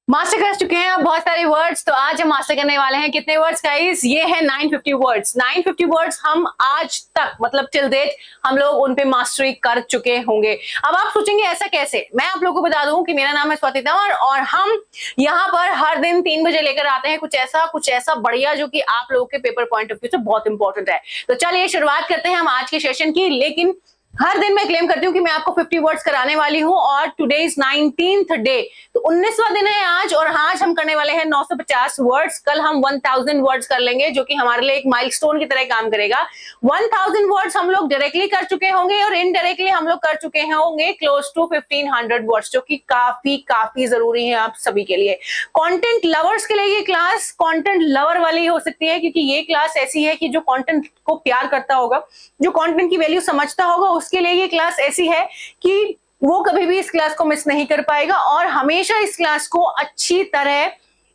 Master कर चुके हैं आप बहुत सारे वर्ड्स। तो आज हम मास्टर करने वाले हैं कितने वर्ड्स गाइस? ये है 950 वर्ड्स। 950 वर्ड्स हम आज तक मतलब टिल डेट हम लोग उन पे मास्टरी कर चुके होंगे। अब आप सोचेंगे ऐसा कैसे? मैं आप लोगों को बता दूं कि मेरा नाम है स्वाति तंवर और हम यहाँ पर हर दिन 3 बजे लेकर आते हैं कुछ ऐसा बढ़िया जो कि आप लोगों के पेपर पॉइंट ऑफ व्यू से बहुत इंपॉर्टेंट है। तो चलिए शुरुआत करते हैं हम आज के सेशन की। लेकिन हर दिन मैं क्लेम करती हूँ कि मैं आपको 50 वर्ड्स कराने वाली हूँ और टुडे इज 19th डे, तो 19वां दिन है आज। और आज हम करने वाले हैं 950 वर्ड्स। कल हम 1000 वर्ड्स कर लेंगे जो कि हमारे लिए एक माइलस्टोन की तरह काम करेगा। 1000 वर्ड्स हम लोग डायरेक्टली कर चुके होंगे और इनडायरेक्टली हम लोग कर चुके होंगे क्लोज टू 1500 वर्ड्स, जो कि काफी जरूरी है आप सभी के लिए। कंटेंट लवर्स के लिए ये क्लास कंटेंट लवर वाली हो सकती है, क्योंकि ये क्लास ऐसी है कि जो कंटेंट को प्यार करता होगा, जो कंटेंट की वैल्यू समझता होगा, उसके लिए ये क्लास ऐसी है कि वो कभी भी इस क्लास को मिस नहीं कर पाएगा और हमेशा इस क्लास को अच्छी तरह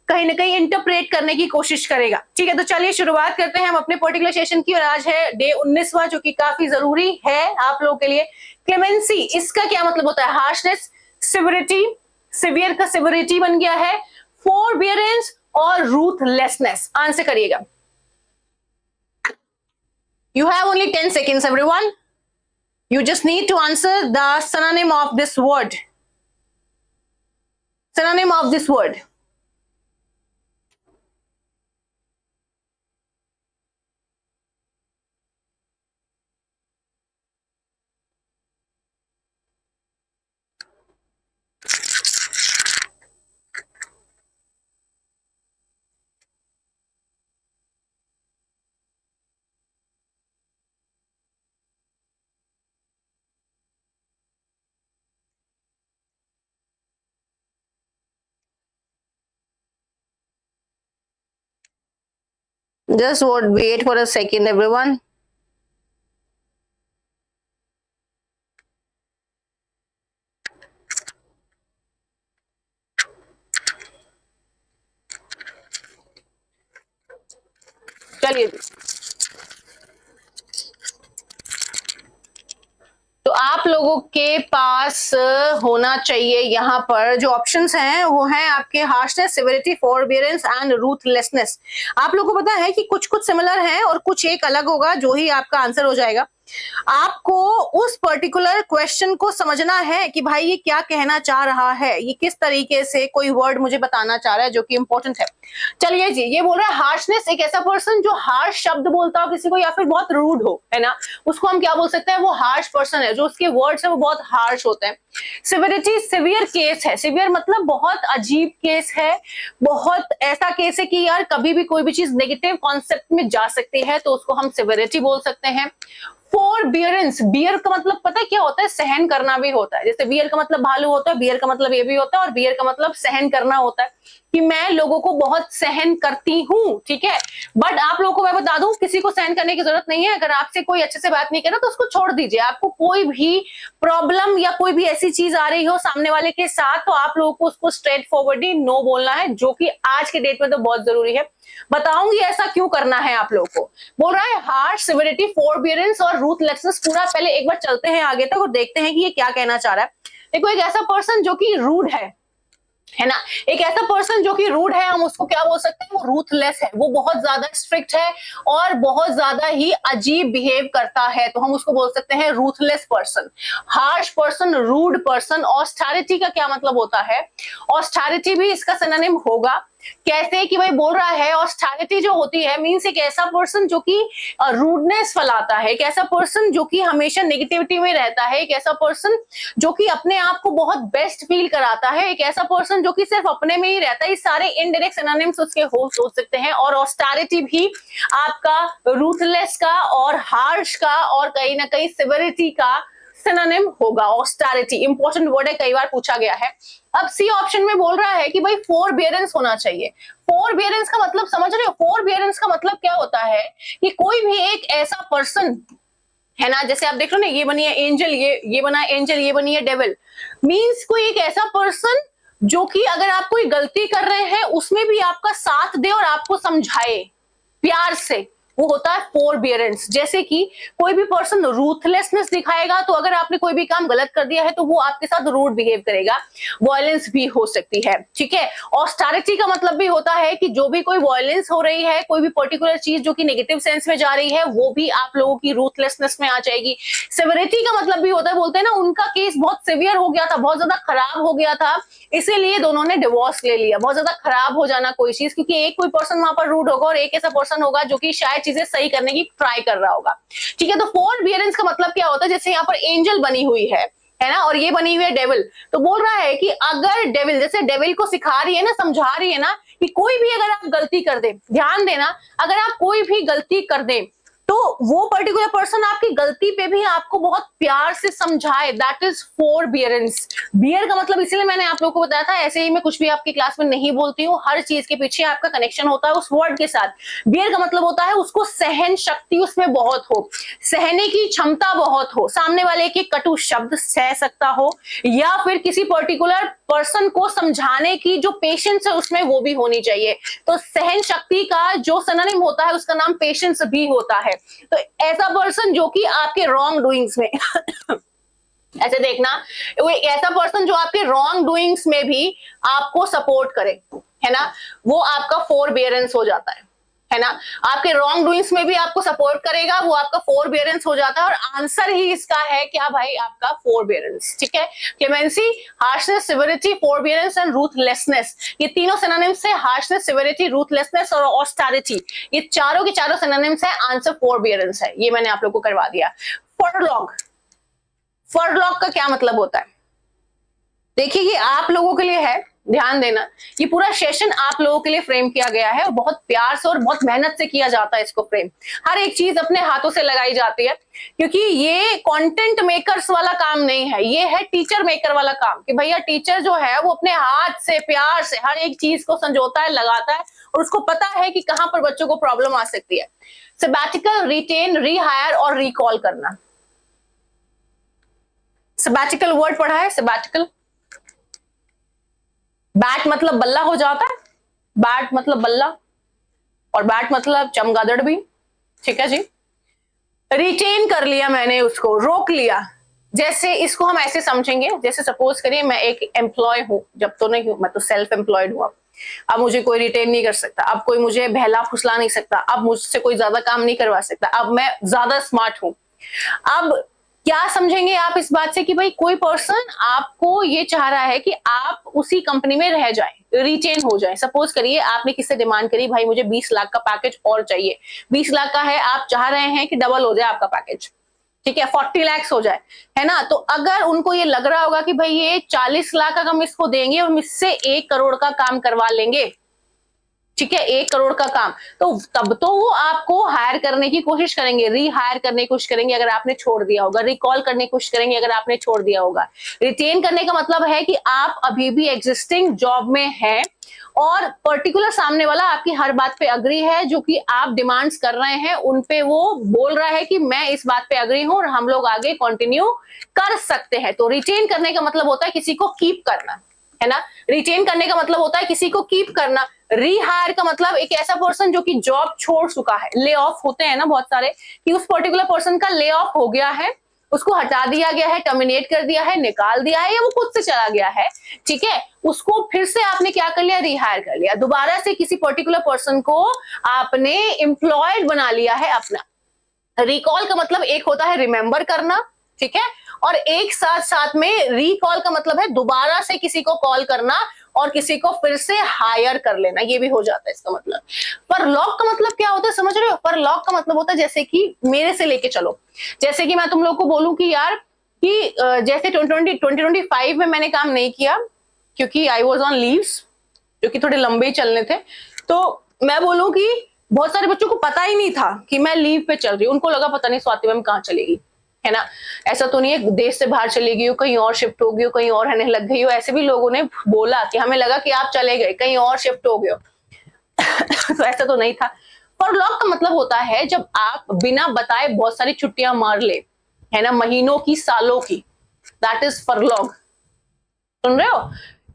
कहीं ना कहीं इंटरप्रेट करने की कोशिश करेगा। ठीक है, तो चलिए शुरुआत करते हैं हम अपने पर्टिकुलर सेशन की। और आज है डे 19वां, जो कि काफी जरूरी है आप लोगों के लिए। क्लेमेंसी, इसका क्या मतलब होता है? हार्शनेस, सिवियरिटी, सिवियर का सिवियरिटी बन गया है, फोरबियरेंस और रूथलेसनेस। आंसर करिएगा। You have only 10 seconds, everyone. You just need to answer the synonym of this word. Synonym of this word. Just wait for a second, everyone. चलिए, तो आप लोगों के पास होना चाहिए यहाँ पर जो ऑप्शंस हैं वो हैं आपके harshness, severity, forbearance and ruthlessness. आप लोगों को पता है कि कुछ सिमिलर हैं और कुछ एक अलग होगा, जो ही आपका आंसर हो जाएगा। आपको उस पर्टिकुलर क्वेश्चन को समझना है कि भाई ये क्या कहना चाह रहा है, ये किस तरीके से कोई वर्ड मुझे बताना चाह रहा है, जो कि इंपॉर्टेंट है। चलिए जी, ये बोल रहा है हार्शनेस, एक ऐसा पर्सन जो हार्श शब्द बोलता हो किसी को या फिर बहुत रूड हो, है ना, उसको हम क्या बोल सकते हैं? वो हार्श पर्सन है, जो उसके वर्ड्स है वो बहुत हार्श होते हैं। सिवियरिटी, सिवियर केस है। सिवियर मतलब बहुत अजीब केस है, बहुत ऐसा केस है कि यार कभी भी कोई भी चीज नेगेटिव कॉन्सेप्ट में जा सकती है, तो उसको हम सिवियरिटी बोल सकते हैं। फोरबियरेंस, बियर का मतलब पता है क्या होता है? सहन करना भी होता है। जैसे बियर का मतलब भालू होता है, बियर का मतलब ये भी होता है, और बियर का मतलब सहन करना होता है कि मैं लोगों को बहुत सहन करती हूँ। ठीक है, बट आप लोगों को मैं बता दूं, किसी को सहन करने की जरूरत नहीं है। अगर आपसे कोई अच्छे से बात नहीं कर रहा तो उसको छोड़ दीजिए। आपको कोई भी प्रॉब्लम या कोई भी ऐसी चीज आ रही हो सामने वाले के साथ, तो आप लोगों को उसको स्ट्रेट फॉरवर्डली नो बोलना है, जो कि आज के डेट में तो बहुत जरूरी है। बताऊंगी ऐसा क्यों करना है आप लोगों को। बोल रहा है हार्श, सिवियरिटी, फोरबियरेंस और रूथलेसनेस। पूरा पहले एक बार चलते हैं आगे तक और देखते हैं कि ये क्या कहना चाह रहा है। देखो, एक ऐसा पर्सन जो कि रूड है ना, एक ऐसा पर्सन जो कि रूड है, हम उसको क्या बोल सकते हैं? वो रूथलेस है, वो बहुत ज्यादा स्ट्रिक्ट है और बहुत ज्यादा ही अजीब बिहेव करता है, तो हम उसको बोल सकते हैं ruthless person, harsh person, rude person. Austerity का क्या मतलब होता है? ऑस्टेरिटी भी इसका सिनोनिम होगा। कैसे कि भाई बोल रहा है ऑस्टेरिटी जो होती है मींस एक ऐसा पर्सन जो कि रूडनेस फैलाता है, एक ऐसा पर्सन जो कि हमेशा नेगेटिविटी में रहता है, एक ऐसा पर्सन जो कि अपने आप को बहुत बेस्ट फील कराता है, एक ऐसा पर्सन जो कि सिर्फ अपने में ही रहता है। ये सारे इनडायरेक्ट सिनोनिम्स उसके हो सकते हैं। और ऑस्टेरिटी भी आपका रूथलेस का और हार्श का और कहीं ना कहीं सिवियरिटी का सिनोनिम होगा। ऑस्टेरिटी इंपॉर्टेंट वर्ड है, कई बार पूछा गया है। अब सी ऑप्शन में बोल रहा है कि भाई फोरबियरेंस होना चाहिए। फोरबियरेंस का मतलब समझ रहे हो? फोरबियरेंस का मतलब क्या होता है कि कोई भी एक ऐसा पर्सन है ना, जैसे आप देख लो ना, ये बनी है एंजल, ये बना है एंजल, ये बनी है डेविल। मींस कोई एक ऐसा पर्सन जो कि अगर आप कोई गलती कर रहे हैं उसमें भी आपका साथ दे और आपको समझाए प्यार से, वो होता है फोरबियरेंस। जैसे कि कोई भी पर्सन रूथलेसनेस दिखाएगा, तो अगर आपने कोई भी काम गलत कर दिया है तो वो आपके साथ रूड बिहेव करेगा, वायलेंस भी हो सकती है, ठीक है। ऑस्टेरिटी का मतलब भी होता है कि जो भी कोई वायलेंस हो रही है, कोई भी पर्टिकुलर चीज जो कि नेगेटिव सेंस में जा रही है, वो भी आप लोगों की रूथलेसनेस में आ जाएगी। सिवियरिटी का मतलब भी होता है, बोलते हैं ना उनका केस बहुत सिवियर हो गया था, बहुत ज्यादा खराब हो गया था, इसीलिए दोनों ने डिवोर्स ले लिया। बहुत ज्यादा खराब हो जाना कोई चीज, क्योंकि एक कोई पर्सन वहां पर रूड होगा और एक ऐसा पर्सन होगा जो कि शायद चीजें सही करने की ट्राई कर रहा होगा, ठीक है। तो फोरबियरेंस का मतलब क्या होता है, जैसे यहाँ पर एंजल बनी हुई है ना, और ये बनी हुई है डेविल। तो बोल रहा है कि अगर डेविल, जैसे डेविल को सिखा रही है ना, समझा रही है ना, कि कोई भी अगर आप गलती कर दे, ध्यान देना, अगर आप कोई भी गलती कर दे तो वो पर्टिकुलर पर्सन आपकी गलती पे भी आपको बहुत प्यार से समझाए, दैट इज फोरबियरेंस। बियर का मतलब इसीलिए मैंने आप लोगों को बताया था, ऐसे ही मैं कुछ भी आपकी क्लास में नहीं बोलती हूँ, हर चीज के पीछे आपका कनेक्शन होता है उस वर्ड के साथ। बियर का मतलब होता है उसको सहन शक्ति उसमें बहुत हो, सहने की क्षमता बहुत हो, सामने वाले के कटु शब्द सह सकता हो, या फिर किसी पर्टिकुलर पर्सन को समझाने की जो पेशेंस है उसमें वो भी होनी चाहिए। तो सहन शक्ति का जो सिनोनिम होता है उसका नाम पेशेंस भी होता है। तो ऐसा पर्सन जो कि आपके रॉन्ग डूइंग्स में ऐसे देखना, वो ऐसा पर्सन जो आपके रॉन्ग डूइंग्स में भी आपको सपोर्ट करे, है ना, वो आपका फोरबियरेंस हो जाता है ना। आपके रॉन्ग डूइंग्स में भी आपको सपोर्ट करेगा, वो आपका फोरबियरेंस हो जाता है। और आंसर ही इसका है क्या भाई, आपका फोरबियरेंस, ठीक है। Clemency, harshness, severity, forbearance and ruthlessness, ये तीनों सिनोनिम्स है। हार्शनेस, सिवियरिटी, रूथलेसनेस और ऑस्टेरिटी, ये चारों के चारों सिनोनिम्स है। आंसर फोरबियरेंस है, ये मैंने आप लोग को करवा दिया। फरलॉग, फरलॉग का क्या मतलब होता है, देखिए ये आप लोगों के लिए है, ध्यान देना, ये पूरा सेशन आप लोगों के लिए फ्रेम किया गया है और बहुत प्यार से और बहुत मेहनत से किया जाता है इसको फ्रेम। हर एक चीज अपने हाथों से लगाई जाती है, क्योंकि ये कंटेंट मेकर्स वाला काम नहीं है, ये है टीचर मेकर वाला काम। कि भैया टीचर जो है वो अपने हाथ से प्यार से हर एक चीज को संजोता है, लगाता है, और उसको पता है कि कहां पर बच्चों को प्रॉब्लम आ सकती है। सबैटिकल, रिटेन, रीहायर और रिकॉल करना। सबैटिकल वर्ड पढ़ा है, सबैटिकल। बैट मतलब बल्ला हो जाता है, बैट मतलब बल्ला, और बैट मतलब चमगादड़ भी, ठीक है जी। रिटेन कर लिया मैंने, उसको रोक लिया। जैसे इसको हम ऐसे समझेंगे, जैसे सपोज करिए मैं एक एम्प्लॉय हूं, जब तो नहीं हूं, मैं तो सेल्फ एम्प्लॉयड हूं। अब मुझे कोई रिटेन नहीं कर सकता, अब कोई मुझे बहला फुसला नहीं सकता, अब मुझसे कोई ज्यादा काम नहीं करवा सकता, अब मैं ज्यादा स्मार्ट हूं। अब क्या समझेंगे आप इस बात से कि भाई कोई पर्सन आपको ये चाह रहा है कि आप उसी कंपनी में रह जाएं, रिटेन हो जाएं। सपोज करिए आपने किससे डिमांड करी, भाई मुझे 20 लाख का पैकेज और चाहिए, 20 लाख का है, आप चाह रहे हैं कि डबल हो जाए आपका पैकेज, ठीक है, 40 लाख हो जाए, है ना। तो अगर उनको ये लग रहा होगा कि भाई ये 40 लाख का हम इसको देंगे और इससे 1 करोड़ का काम करवा लेंगे, ठीक है, 1 करोड़ का काम, तो तब तो वो आपको हायर करने की कोशिश करेंगे, रीहायर करने की कोशिश करेंगे अगर आपने छोड़ दिया होगा, रिकॉल करने की कोशिश करेंगे अगर आपने छोड़ दिया होगा। रिटेन करने का मतलब है कि आप अभी भी एग्जिस्टिंग जॉब में हैं और पर्टिकुलर सामने वाला आपकी हर बात पे अग्री है, जो कि आप डिमांड्स कर रहे हैं उन पे वो बोल रहा है कि मैं इस बात पे अग्री हूं और हम लोग आगे कंटिन्यू कर सकते हैं। तो रिटेन करने का मतलब होता है किसी को कीप करना, है ना। रिटेन करने का मतलब होता है किसी को कीप करना। रीहायर का मतलब एक ऐसा पर्सन जो कि जॉब छोड़ चुका है, ले ऑफ होते हैं ना बहुत सारे, कि उस पर्टिकुलर पर्सन का ले ऑफ हो गया है, उसको हटा दिया गया है, टर्मिनेट कर दिया है, निकाल दिया है, या वो खुद से चला गया है, ठीक है, उसको फिर से आपने क्या कर लिया, रिहायर कर लिया, दोबारा से किसी पर्टिकुलर पर्सन को आपने एम्प्लॉयड बना लिया है अपना। रिकॉल का मतलब एक होता है रिमेंबर करना, ठीक है, और एक साथ साथ में रिकॉल का मतलब है दोबारा से किसी को कॉल करना और किसी को फिर से हायर कर लेना, ये भी हो जाता है इसका मतलब। पर लॉक का मतलब क्या होता है समझ रहे हो, पर लॉक का मतलब होता है जैसे कि मेरे से लेके चलो, जैसे कि मैं तुम लोग को बोलूं कि यार कि जैसे 2025 में मैंने काम नहीं किया क्योंकि आई वॉज ऑन लीव्स, जो कि थोड़े लंबे ही चलने थे, तो मैं बोलूं कि बहुत सारे बच्चों को पता ही नहीं था कि मैं लीव पे चल रही हूँ, उनको लगा पता नहीं स्वाति मैम कहाँ चलेगी, है ना। ऐसा तो नहीं है देश से बाहर चली गई हो, कहीं और शिफ्ट हो गई हो, कहीं और रहने लग गई हो, ऐसे भी लोगों ने बोला कि हमें लगा कि आप चले गए कहीं और शिफ्ट हो गए हो। तो ऐसा तो नहीं था। फरलॉग का मतलब होता है जब आप बिना बताए बहुत सारी छुट्टियां मार ले, है ना, महीनों की, सालों की, दैट इज फरलॉग। सुन रहे हो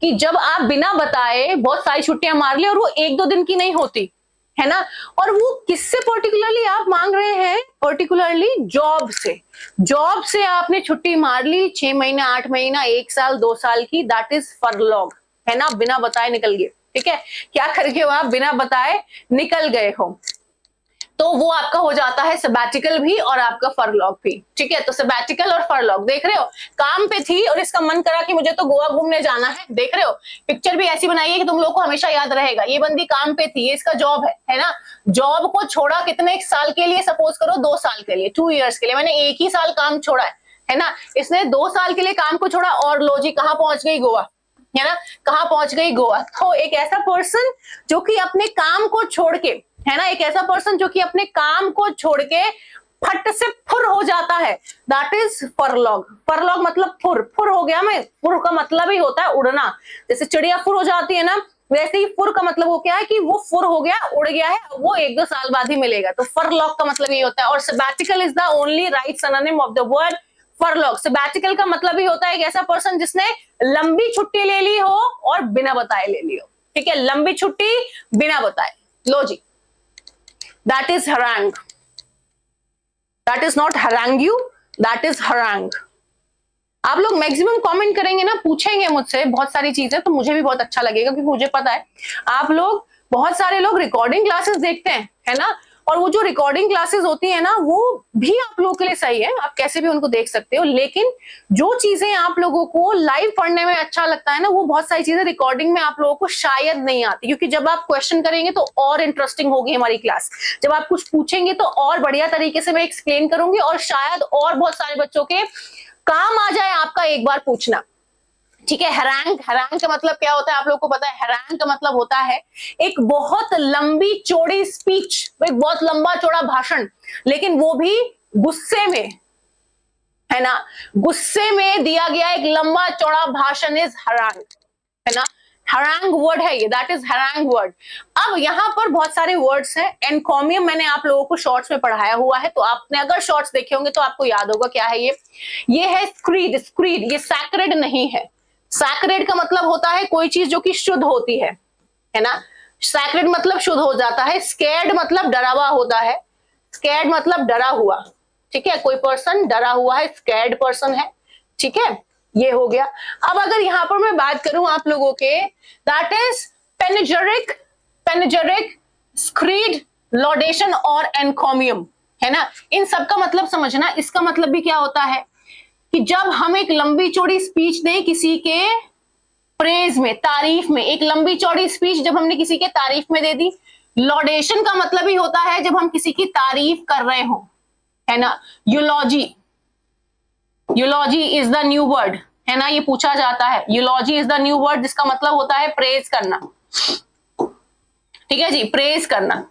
कि जब आप बिना बताए बहुत सारी छुट्टियां मार ले और वो 1-2 दिन की नहीं होती, है ना। और वो किससे पर्टिकुलरली आप मांग रहे हैं? पर्टिकुलरली जॉब से। जॉब से आपने छुट्टी मार ली 6 महीना, 8 महीना, 1 साल, 2 साल की, दैट इज फरलॉग, है ना। बिना बताए निकल गए, ठीक है। क्या करके हो आप? बिना बताए निकल गए हो, तो वो आपका हो जाता है सबैटिकल भी और आपका फरलॉग भी, ठीक है। तो सबैटिकल और फरलॉग देख रहे हो, काम पे थी और इसका मन करा कि मुझे तो गोवा घूमने जाना है, देख रहे हो। पिक्चर भी ऐसी बनाई है कि तुम लोग को हमेशा याद रहेगा। ये बंदी काम पे थी, ये इसका जॉब है ना। जॉब को छोड़ा कितने साल के लिए? सपोज करो 2 साल के लिए, 2 इयर्स के लिए। मैंने 1 ही साल काम छोड़ा है ना। इसने 2 साल के लिए काम को छोड़ा और लो जी कहां पहुंच गई? गोवा, है ना। कहां पहुंच गई? गोवा। तो एक ऐसा पर्सन जो कि अपने काम को छोड़ के, है ना, एक ऐसा पर्सन जो कि अपने काम को छोड़ के फट से फुर हो जाता है, दैट इज फरलॉग। फरलॉग मतलब फुर। फुर हो गया मैं, फुर का मतलब ही होता है उड़ना। जैसे चिड़िया फुर हो जाती है ना, वैसे ही फुर का मतलब हो क्या है कि वो फुर हो गया, उड़ गया है, वो 1-2 साल बाद ही मिलेगा। तो फरलॉग का मतलब ये होता है। और sabbatical is the only right synonym of the word furlough. Sabbatical का मतलब ही होता है एक ऐसा पर्सन जिसने लंबी छुट्टी ले ली हो और बिना बताए ले ली हो, ठीक है। लंबी छुट्टी बिना बताए, लो जी, that is harangue, that is not harangue you, that is harangue। आप लोग मैक्सिमम कमेंट करेंगे ना, पूछेंगे मुझसे बहुत सारी चीजें, तो मुझे भी बहुत अच्छा लगेगा, क्योंकि मुझे पता है आप लोग, बहुत सारे लोग रिकॉर्डिंग क्लासेस देखते हैं ना। और वो जो रिकॉर्डिंग क्लासेस होती है ना, वो भी आप लोगों के लिए सही है, आप कैसे भी उनको देख सकते हो। लेकिन जो चीजें आप लोगों को लाइव पढ़ने में अच्छा लगता है ना, वो बहुत सारी चीजें रिकॉर्डिंग में आप लोगों को शायद नहीं आती। क्योंकि जब आप क्वेश्चन करेंगे तो और इंटरेस्टिंग होगी हमारी क्लास। जब आप कुछ पूछेंगे तो और बढ़िया तरीके से मैं एक्सप्लेन करूंगी, और शायद और बहुत सारे बच्चों के काम आ जाए आपका एक बार पूछना, ठीक है। हैरांग, हैरांग का मतलब क्या होता है आप लोगों को पता है? हैरांग का मतलब होता है एक बहुत लंबी चौड़ी स्पीच, एक बहुत लंबा चौड़ा भाषण, लेकिन वो भी गुस्से में, है ना। गुस्से में दिया गया एक लंबा चौड़ा भाषण इज हैरांग, है ना। हैरांग वर्ड है ये, दैट इज हैरांग वर्ड। अब यहां पर बहुत सारे वर्ड्स हैं। एनकॉमियम मैंने आप लोगों को शॉर्ट्स में पढ़ाया हुआ है, तो आपने अगर शॉर्ट्स देखे होंगे तो आपको याद होगा क्या है ये है स्क्रीड। स्क्रीड ये सैक्रेड नहीं है। सैक्रेड का मतलब होता है कोई चीज जो कि शुद्ध होती है ना। सैक्रेड मतलब शुद्ध हो जाता है। स्कैर्ड मतलब डरा हुआ होता है। स्कैर्ड मतलब डरा हुआ, ठीक है। कोई पर्सन डरा हुआ है, स्कैर्ड पर्सन है, ठीक है। ये हो गया। अब अगर यहां पर मैं बात करूं आप लोगों के, दैट इज पेनेजेरिक, पेनेजेरिक, स्क्रीड, लॉडेशन और एनकॉमियम, है ना। इन सब का मतलब समझना। इसका मतलब भी क्या होता है कि जब हम एक लंबी चौड़ी स्पीच दें किसी के प्रेज में, तारीफ में, एक लंबी चौड़ी स्पीच जब हमने किसी के तारीफ में दे दी। लॉडेशन का मतलब ही होता है जब हम किसी की तारीफ कर रहे हो, है ना। यूलॉजी, यूलॉजी इज द न्यू वर्ड, है ना। ये पूछा जाता है, यूलॉजी इज द न्यू वर्ड, जिसका मतलब होता है प्रेज करना, ठीक है जी, प्रेज करना,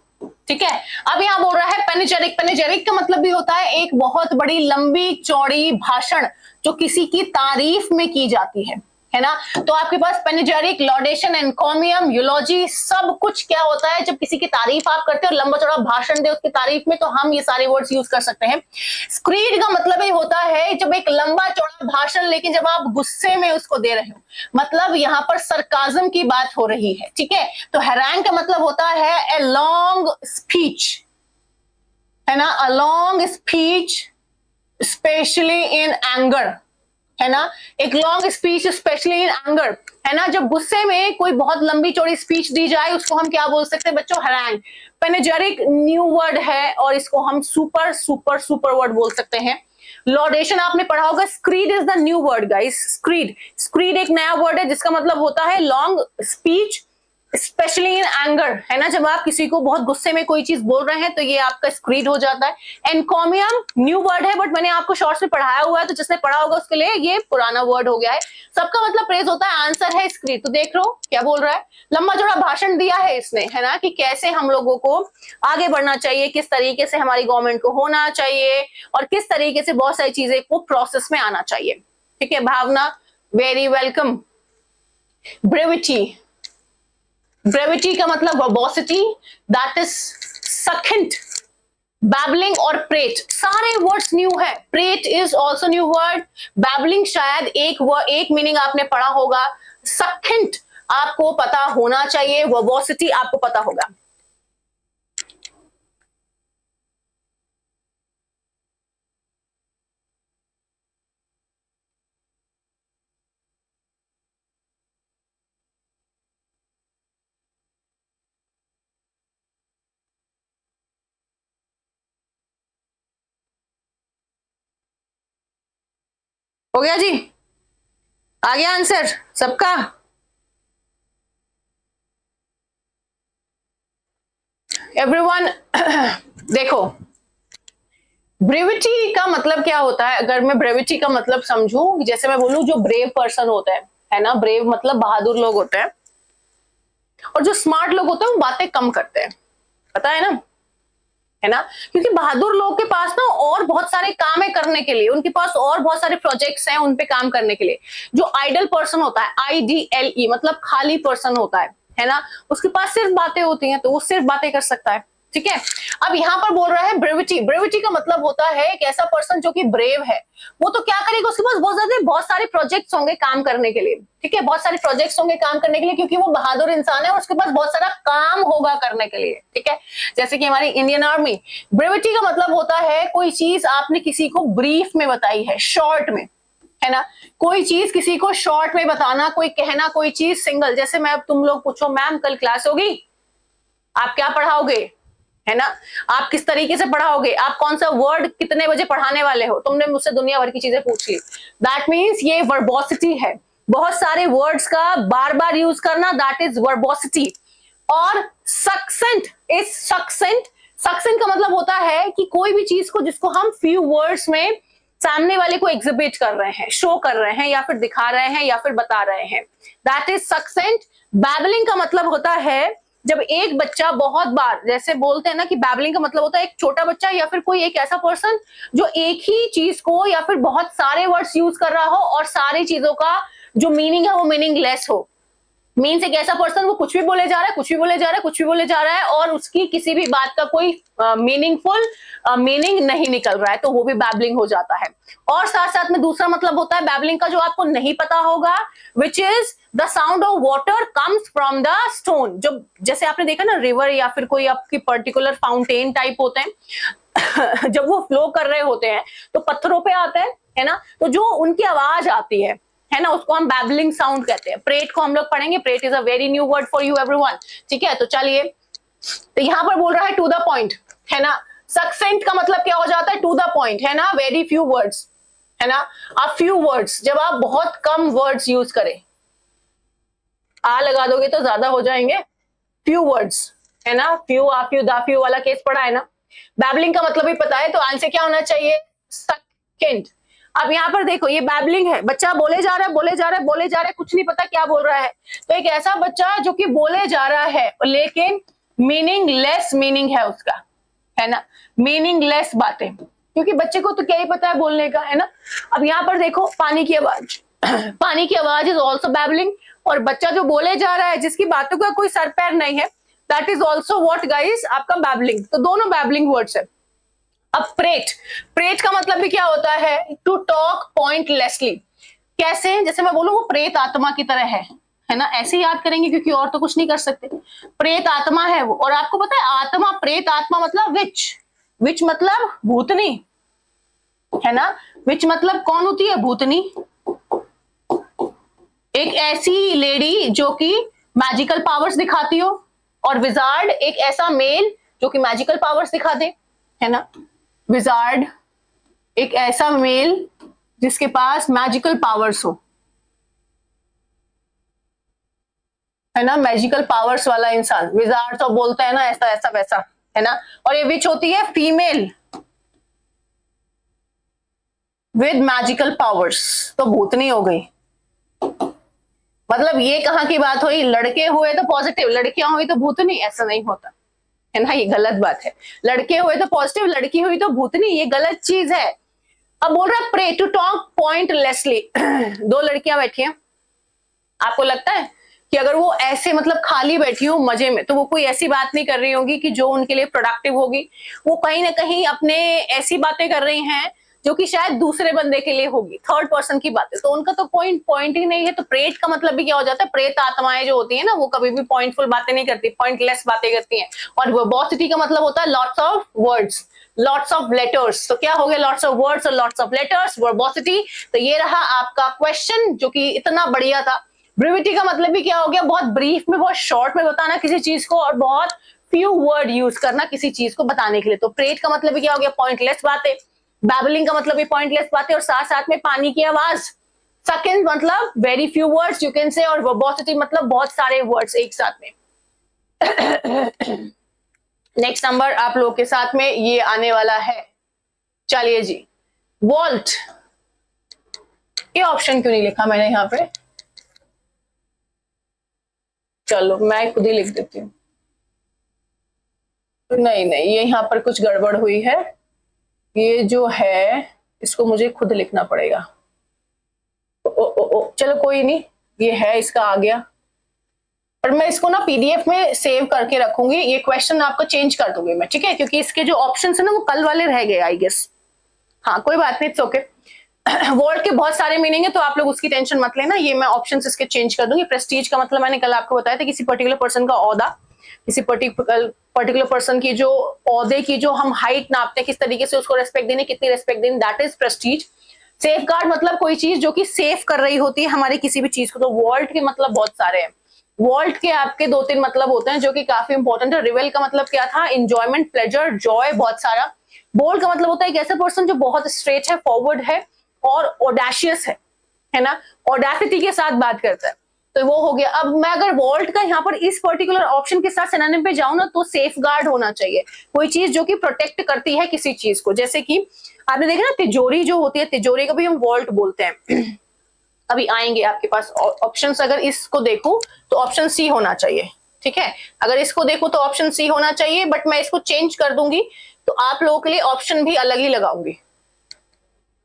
ठीक है। अब यहां बोल रहा है पेनेजेरिक। पेनेजेरिक का मतलब भी होता है एक बहुत बड़ी लंबी चौड़ी भाषण जो किसी की तारीफ में की जाती है ना। तो आपके पास पेनेजेरिक, लॉडेशन, एनकॉमियम, यूलॉजी, सब कुछ क्या होता है जब किसी की तारीफ आप करते हो, लंबा चौड़ा भाषण दे उसकी तारीफ में, तो हम ये सारे वर्ड्स यूज कर सकते हैं। स्क्रीड का मतलब ही होता है जब एक लंबा चौड़ा भाषण, लेकिन जब आप गुस्से में उसको दे रहे हो, मतलब यहां पर सरकाजम की बात हो रही है, ठीक है। तो हैरांग का मतलब होता है ए लॉन्ग स्पीच, है ना, a long speech specially in anger, है ना। एक long speech specially in anger, है ना। जब गुस्से में कोई बहुत लंबी चौड़ी स्पीच दी जाए उसको हम क्या बोल सकते हैं बच्चों? हैरांग। पेनेजेरिक न्यू वर्ड है और इसको हम सुपर सुपर सुपर वर्ड बोल सकते हैं। लॉडेशन आपने पढ़ा होगा। Screed is the new word guys. Screed, screed एक नया वर्ड है जिसका मतलब होता है long speech specially in anger, है ना। जब आप किसी को बहुत गुस्से में कोई चीज बोल रहे हैं तो ये आपका स्क्रीड हो जाता है। एनकॉमियम न्यू वर्ड है, बट मैंने आपको शॉर्ट्स में पढ़ाया हुआ है, तो जिसने पढ़ा होगा उसके लिए ये पुराना वर्ड हो गया है। सबका मतलब प्रेज होता है, आंसर है स्क्रीड। तो देख लो क्या बोल रहा है, लंबा चौड़ा भाषण दिया है इसने, है ना, कि कैसे हम लोगों को आगे बढ़ना चाहिए, किस तरीके से हमारी गवर्नमेंट को होना चाहिए, और किस तरीके से बहुत सारी चीजें को प्रोसेस में आना चाहिए, ठीक है। भावना, वेरी वेलकम। ब्रेविटी, ब्रेविटी का मतलब वर्बोसिटी, दैट इज सखिंट। बैबलिंग और प्रेट, सारे वर्ड्स न्यू है। Parade is also new word. Babbling शायद एक मीनिंग आपने पढ़ा होगा। सखिंट आपको पता होना चाहिए। वर्बोसिटी आपको पता होगा। हो गया जी, आ गया आंसर सबका? एवरीवन देखो, ब्रेविटी का मतलब क्या होता है? अगर मैं ब्रेविटी का मतलब समझूं, जैसे मैं बोलूं जो ब्रेव पर्सन होता है ना, ब्रेव मतलब बहादुर लोग होते हैं, और जो स्मार्ट लोग होते हैं वो बातें कम करते हैं, पता है ना, क्योंकि बहादुर लोग के पास ना और बहुत सारे काम है करने के लिए, उनके पास और बहुत सारे प्रोजेक्ट्स हैं उन पे काम करने के लिए। जो आइडल पर्सन होता है, IDLE मतलब खाली पर्सन होता है ना, उसके पास सिर्फ बातें होती हैं, तो वो सिर्फ बातें कर सकता है, ठीक है। अब यहाँ पर बोल रहा है ब्रेविटी, ब्रेविटी का मतलब होता है एक ऐसा पर्सन जो कि ब्रेव है, वो तो क्या करेगा, उसके पास बहुत सारे प्रोजेक्ट्स होंगे काम करने के लिए, ठीक है, बहुत सारे प्रोजेक्ट्स होंगे काम करने के लिए, क्योंकि वो बहादुर इंसान है और उसके पास बहुत सारा काम होगा करने के लिए, ठीक है। जैसे कि हमारी इंडियन आर्मी, ब्रेविटी का मतलब होता है कोई चीज आपने किसी को ब्रीफ में बताई है, शॉर्ट में, है ना, कोई चीज किसी को शॉर्ट में बताना, कोई कहना, कोई चीज सिंगल। जैसे मैं अब तुम लोग पूछो मैम कल क्लास होगी, आप क्या पढ़ाओगे, है ना, आप किस तरीके से पढ़ाओगे, आप कौन सा वर्ड कितने बजे पढ़ाने वाले हो, तुमने मुझसे दुनिया भर की चीजें पूछ ली। दैट मीन्स ये वर्बोसिटी है, बहुत सारे वर्ड्स का बार बार यूज करना, दैट इज वर्बोसिटी। और सक्सेंट इज सक्सेंट, सक्सेंट का मतलब होता है कि कोई भी चीज को जिसको हम फ्यू वर्ड्स में सामने वाले को एग्जिबिट कर रहे हैं, शो कर रहे हैं, या फिर दिखा रहे हैं, या फिर बता रहे हैं, दैट इज सक्सेंट। बैबलिंग का मतलब होता है जब एक बच्चा बहुत बार, जैसे बोलते हैं ना कि बैबलिंग का मतलब होता है एक छोटा बच्चा या फिर कोई एक ऐसा पर्सन जो एक ही चीज को या फिर बहुत सारे वर्ड्स यूज कर रहा हो और सारी चीजों का जो मीनिंग है वो मीनिंगलेस हो। मीन्स एक ऐसा पर्सन वो कुछ भी बोले जा रहा है, कुछ भी बोले जा रहा है, कुछ भी बोले जा रहा है, और उसकी किसी भी बात का कोई मीनिंगफुल मीनिंग नहीं निकल रहा है, तो वो भी बैबलिंग हो जाता है। और साथ साथ में दूसरा मतलब होता है बैबलिंग का जो आपको नहीं पता होगा, which is the sound of water comes from the stone. जो जैसे आपने देखा ना रिवर या फिर कोई आपकी पर्टिकुलर फाउंटेन टाइप होते हैं जब वो फ्लो कर रहे होते हैं तो पत्थरों पे आते हैं, है ना, तो जो उनकी आवाज आती है ना, उसको हम बैबलिंग साउंड कहते हैं। प्रेट को हम लोग पढ़ेंगे, parade is a very new word for you everyone, ठीक है। तो चलिए, तो यहां पर बोल रहा है टू द पॉइंट, है ना। सक्सेंट का मतलब क्या हो जाता है, टू द पॉइंट, है ना, वेरी फ्यू वर्ड्स, है ना। अब फ्यू वर्ड्स, जब आप बहुत कम वर्ड्स यूज करें, आ लगा दोगे तो ज्यादा हो जाएंगे, फ्यू वर्ड्स, है ना, फ्यू आ फ्यू दा फ्यू वाला केस पढ़ा है ना। बैबलिंग का मतलब भी पता है, तो आंसर क्या होना चाहिए, सेकंड। अब यहाँ पर देखो ये बैबलिंग है, बच्चा बोले जा रहा है, बोले जा रहा है, बोले जा रहा है, कुछ नहीं पता क्या बोल रहा है। तो एक ऐसा बच्चा जो कि बोले जा रहा है लेकिन मीनिंगलेस मीनिंग है उसका, है ना, मीनिंगलेस बातें, क्योंकि बच्चे को तो क्या ही पता है बोलने का, है ना। अब यहाँ पर देखो पानी की आवाज पानी की आवाज इज ऑल्सो बैबलिंग, और बच्चा जो बोले जा रहा है जिसकी बातों का कोई सर पैर नहीं है, that is also what guys, आपका बैबलिंग। तो दोनों बैबलिंग वर्ड्स है। अब प्रेट, प्रेट का मतलब भी क्या होता है, टू टॉक पॉइंटलेसली। कैसे, जैसे मैं बोलूं वो प्रेत आत्मा की तरह है ना, ऐसे याद करेंगे क्योंकि और तो कुछ नहीं कर सकते। प्रेत आत्मा है वो, और आपको पता है आत्मा, प्रेत आत्मा मतलब विच, विच मतलब भूतनी, है ना, विच मतलब कौन होती है, भूतनी। एक ऐसी लेडी जो कि मैजिकल पावर्स दिखाती हो, और विजार्ड एक ऐसा मेल जो कि मैजिकल पावर्स दिखा दे, है ना। विजार्ड एक ऐसा मेल जिसके पास मैजिकल पावर्स हो, है ना, मैजिकल पावर्स वाला इंसान विजार्ड तो बोलते हैं ना, ऐसा ऐसा वैसा, है ना। और ये विच होती है, फीमेल विद मैजिकल पावर्स, तो भूतनी हो गई। मतलब ये कहां की बात हुई, लड़के हुए तो पॉजिटिव, लड़कियां हुई तो भूतनी, ऐसा नहीं होता, है ना, ये गलत बात है। लड़के हुए तो पॉजिटिव, लड़की हुई तो भूतनी, ये गलत चीज है। अब बोल रहा है प्रे टू टॉक पॉइंटलेसली। दो लड़कियां बैठी हैं, आपको लगता है कि अगर वो ऐसे मतलब खाली बैठी हो मजे में, तो वो कोई ऐसी बात नहीं कर रही होगी कि जो उनके लिए प्रोडक्टिव होगी, वो कहीं ना कहीं अपने ऐसी बातें कर रही हैं जो कि शायद दूसरे बंदे के लिए होगी, थर्ड पर्सन की बातें, तो उनका तो पॉइंट ही नहीं है। तो प्रेत का मतलब भी क्या हो जाता है, प्रेत आत्माएं जो होती है ना, वो कभी भी पॉइंटफुल बातें नहीं करती, पॉइंटलेस बातें करती हैं। और वर्बोसिटी का मतलब होता है lots of words, lots of letters. तो क्या हो गया, लॉट्स ऑफ वर्ड्स और लॉट्स ऑफ लेटर्स, वर्बोसिटी। तो ये रहा आपका क्वेश्चन जो कि इतना बढ़िया था। ब्रीविटी का मतलब भी क्या हो गया, बहुत ब्रीफ में, बहुत शॉर्ट में बताना किसी चीज को, और बहुत फ्यू वर्ड यूज करना किसी चीज को बताने के लिए। तो प्रेट का मतलब भी क्या हो गया, पॉइंटलेस बातें। बैबलिंग का मतलब ये पॉइंटलेस बातें और साथ साथ में पानी की आवाज। सेकंड मतलब very few words you can से, और वर्बोसिटी मतलब बहुत सारे वर्ड्स एक साथ में। नेक्स्ट नंबर आप लोगों के साथ में ये आने वाला है, चलिए जी, वॉल्ट। ये ऑप्शन क्यों नहीं लिखा मैंने यहाँ पे, चलो मैं खुद ही लिख देती हूँ। नहीं नहीं, ये यहाँ पर कुछ गड़बड़ हुई है, ये जो है इसको मुझे खुद लिखना पड़ेगा। चलो कोई नहीं, ये है, इसका आ गया, पर मैं इसको ना पीडीएफ में सेव करके रखूंगी। ये क्वेश्चन आपको चेंज कर दूंगी मैं, ठीक है, क्योंकि इसके जो ऑप्शन है ना वो कल वाले रह गए आई गेस। हाँ कोई बात नहीं, इट्स ओके। वर्ड के बहुत सारे मीनिंग है तो आप लोग उसकी टेंशन मत लेना, ये मैं ऑप्शंस इसके चेंज कर दूंगी। प्रेस्टीज का मतलब मैंने कल आपको बताया था, किसी पर्टिकुलर पर्सन का ओहदा, किसी पर्टिकुलर पर्सन की जो ओहदे की जो हम हाइट नापते हैं, किस तरीके से उसको रेस्पेक्ट देने, कितनी रेस्पेक्ट देनी, that is Prestige. Safe guard मतलब कोई चीज जो कि सेफ कर रही होती है हमारे किसी भी चीज को। तो वॉल्ट के मतलब बहुत सारे हैं। वॉल्ट के आपके 2-3 मतलब होते हैं जो कि काफी इंपॉर्टेंट है। रिवेल का मतलब क्या था, इंजॉयमेंट, प्लेजर, जॉय, बहुत सारा। बोल्ड का मतलब होता है एक ऐसा पर्सन जो बहुत स्ट्रेट है, फॉरवर्ड है और ऑडेशियस है ना, ऑडेसिटी के साथ बात करता है, तो वो हो गया। अब मैं अगर वॉल्ट का यहाँ पर इस पर्टिकुलर ऑप्शन के साथ सिनोनिम पे जाऊं ना, तो सेफ गार्ड होना चाहिए, कोई चीज जो कि प्रोटेक्ट करती है किसी चीज को। जैसे कि आपने देखा ना तिजोरी जो होती है, तिजोरी को भी हम वॉल्ट बोलते हैं। अभी आएंगे आपके पास ऑप्शंस, अगर इसको देखूं तो ऑप्शन सी होना चाहिए, ठीक है, अगर इसको देखो तो ऑप्शन सी होना चाहिए, बट मैं इसको चेंज कर दूंगी तो आप लोगों के लिए ऑप्शन भी अलग ही लगाऊंगी,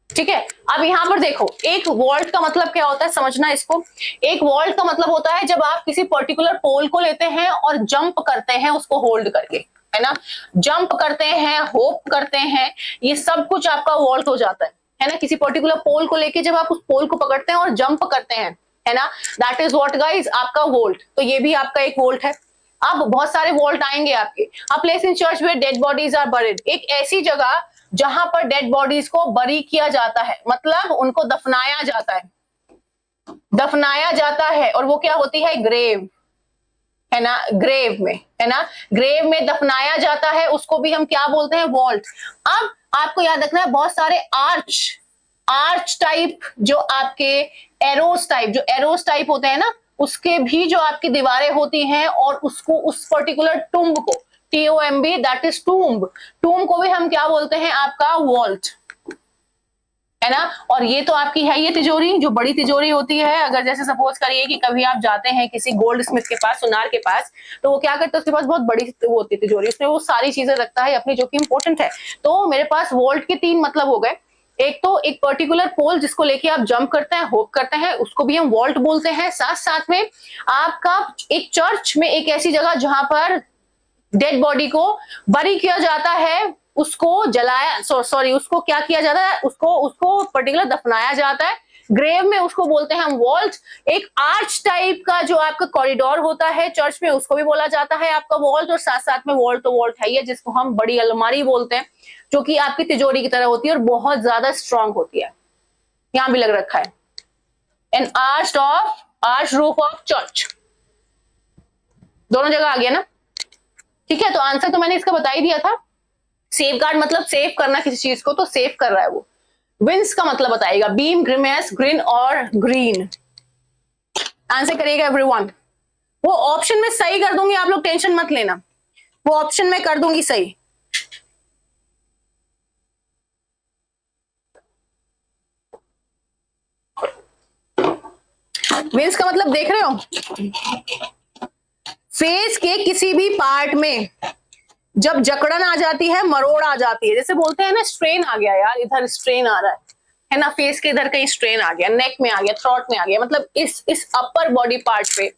ठीक है। अब यहां पर देखो, एक वॉल्ट का मतलब क्या होता है, समझना इसको। एक वॉल्ट का मतलब होता है जब आप किसी पर्टिकुलर पोल को लेते हैं और जंप करते हैं उसको होल्ड करके, है ना, जंप करते हैं, होप करते हैं, ये सब कुछ आपका वॉल्ट हो जाता है ना। किसी पर्टिकुलर पोल को लेके जब आप उस पोल को पकड़ते हैं और जंप करते हैं, है ना, दैट इज व्हाट गाइस, आपका वोल्ट। तो ये भी आपका एक वोल्ट है। अब बहुत सारे वोल्ट आएंगे आपके। A place in church where dead bodies are buried, एक ऐसी जगह जहां पर डेड बॉडीज को बरी किया जाता है, मतलब उनको दफनाया जाता है, दफनाया जाता है, और वो क्या होती है, ग्रेव, है ना, ग्रेव में, है ना, ग्रेव में दफनाया जाता है, उसको भी हम क्या बोलते हैं, वॉल्ट। अब आपको याद रखना है बहुत सारे आर्च टाइप, जो आपके एरोस टाइप, जो एरोस टाइप होते हैं ना, उसके भी जो आपकी दीवारें होती हैं, और उसको उस पर्टिकुलर टुम्ब को, TOMB, that is tomb, tomb को भी हम क्या बोलते हैं, आपका वॉल्ट, है ना। और ये तो आपकी है ये तिजोरी, जो बड़ी तिजोरी होती है। अगर जैसे सपोज करिए कि कभी आप जाते हैं किसी गोल्ड स्मिथ के पास, सुनार के पास, तो वो क्या करता है, उसके पास बहुत बड़ी वो होती है तिजोरी, उसमें वो सारी चीजें रखता है अपनी जो कि इंपॉर्टेंट है। तो मेरे पास वॉल्ट के 3 मतलब हो गए। एक तो एक पर्टिकुलर पोल जिसको लेके आप जंप करते हैं, होप करते हैं, उसको भी हम वॉल्ट बोलते हैं। साथ साथ में आपका एक चर्च में एक ऐसी जगह जहां पर डेड बॉडी को बरी किया जाता है, उसको जलाया, सॉरी उसको क्या किया जाता है, उसको पर्टिकुलर दफनाया जाता है, ग्रेव में, उसको बोलते हैं हम वॉल्ट। एक आर्च टाइप का जो आपका कॉरिडोर होता है चर्च में, उसको भी बोला जाता है आपका वॉल्ट। और साथ साथ में वॉल्ट तो वॉल्ट है ही है, जिसको हम बड़ी अलमारी बोलते हैं, जो कि आपकी तिजोरी की तरह होती है और बहुत ज्यादा स्ट्रांग होती है। यहां भी लग रखा है, N arch roof of church, दोनों जगह आ गया ना, ठीक है। तो आंसर तो मैंने इसका बता ही दिया था। सेफ गार्ड मतलब सेव करना किसी चीज को, तो सेव कर रहा है वो। विंस का मतलब बताइएगा, बीम, ग्रिमेस, ग्रीन और ग्रीन। आंसर करिएगा एवरीवन। वो ऑप्शन में सही कर दूंगी, आप लोग टेंशन मत लेना, वो ऑप्शन में कर दूंगी सही। विंस का मतलब देख रहे हो, फेस के किसी भी पार्ट में जब जकड़न आ जाती है, मरोड़ आ जाती है, जैसे बोलते हैं ना स्ट्रेन आ गया यार, इधर स्ट्रेन आ रहा है ना, फेस के इधर कहीं स्ट्रेन आ गया, नेक में आ गया, थ्रोट में आ गया, मतलब इस अपर बॉडी पार्ट पे,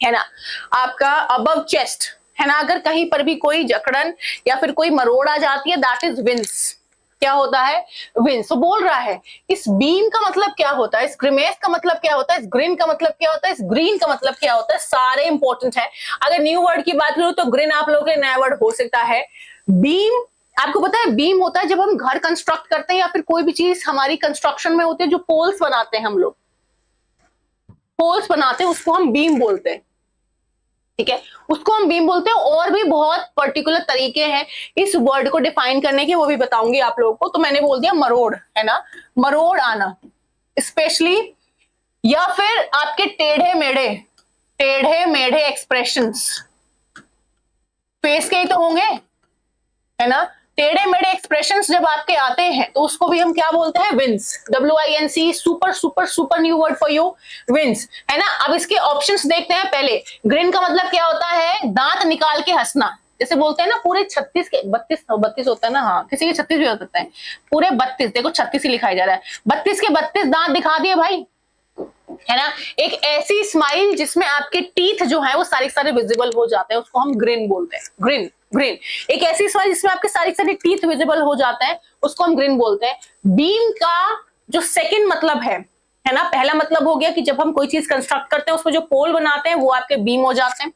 है ना, आपका अबव चेस्ट, है ना, अगर कहीं पर भी कोई जकड़न या फिर कोई मरोड़ आ जाती है, दैट इज विंस। क्या होता है, विंस। तो बोल रहा है इस बीम का मतलब क्या होता है, इस ग्रिमेस का मतलब क्या होता है, इस ग्रीन का मतलब क्या होता है, इस ग्रीन का मतलब क्या होता है, सारे इंपॉर्टेंट है। अगर न्यू वर्ड की बात करूं तो ग्रीन आप लोगों के नया वर्ड हो सकता है। बीम, आपको पता है बीम होता है जब हम घर कंस्ट्रक्ट करते हैं या फिर कोई भी चीज हमारी कंस्ट्रक्शन में होती है, जो पोल्स बनाते हैं हम लोग, पोल्स बनाते हैं, उसको हम बीम बोलते हैं, ठीक है, उसको हम बीम बोलते हैं। और भी बहुत पर्टिकुलर तरीके हैं इस वर्ड को डिफाइन करने के, वो भी बताऊंगी आप लोगों को। तो मैंने बोल दिया मरोड़, है ना, मरोड़ आना स्पेशली, या फिर आपके टेढ़े मेढ़े एक्सप्रेशंस फेस के ही तो होंगे, है ना। टेढ़े मेढ़े एक्सप्रेशंस जब आपके आते हैं तो उसको भी हम क्या बोलते हैं, wince, WINC, super super super new word for you, wince, है ना। अब इसके ऑप्शंस देखते हैं पहले। ग्रिन का मतलब क्या होता है, दांत निकाल के हंसना, जैसे बोलते हैं ना पूरे 36 के 32 होता है ना, हाँ किसी के 36 भी हो सकता है, पूरे 32, देखो 36 ही लिखाया जा रहा है, 32 के 32 दांत दिखा दिए भाई, है ना। एक ऐसी स्माइल जिसमें आपके टीथ जो है वो सारे विजिबल हो जाते हैं, उसको हम ग्रिन बोलते हैं, ग्रिन ग्रिन। एक ऐसी स्माइल जिसमें आपके सारे टीथ विजिबल हो जाते हैं, उसको हम ग्रिन बोलते हैं। बीम का जो सेकंड मतलब है ना, पहला मतलब हो गया कि जब हम कोई चीज कंस्ट्रक्ट करते हैं उसमें जो पोल बनाते हैं वो आपके बीम हो जाते हैं।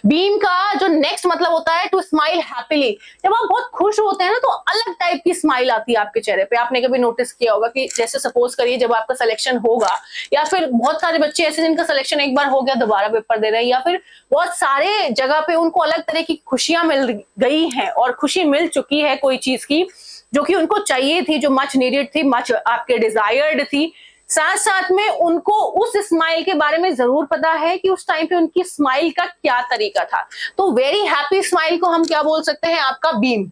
बीम का जो नेक्स्ट मतलब होता है टू स्माइल हैप्पीली, जब आप बहुत खुश होते हैं ना तो अलग टाइप की स्माइल आती है आपके चेहरे पे। आपने कभी नोटिस किया होगा कि जैसे सपोज करिए जब आपका सिलेक्शन होगा, या फिर बहुत सारे बच्चे ऐसे जिनका सिलेक्शन एक बार हो गया दोबारा पेपर दे रहे हैं, या फिर बहुत सारे जगह पे उनको अलग तरह की खुशियां मिल गई हैं और खुशी मिल चुकी है कोई चीज की जो कि उनको चाहिए थी, जो मच नीडेड थी, मच आपके डिजायर्ड थी। साथ साथ में उनको उस स्माइल के बारे में जरूर पता है कि उस टाइम पे उनकी स्माइल का क्या तरीका था। तो वेरी हैप्पी स्माइल को हम क्या बोल सकते हैं, आपका बीम,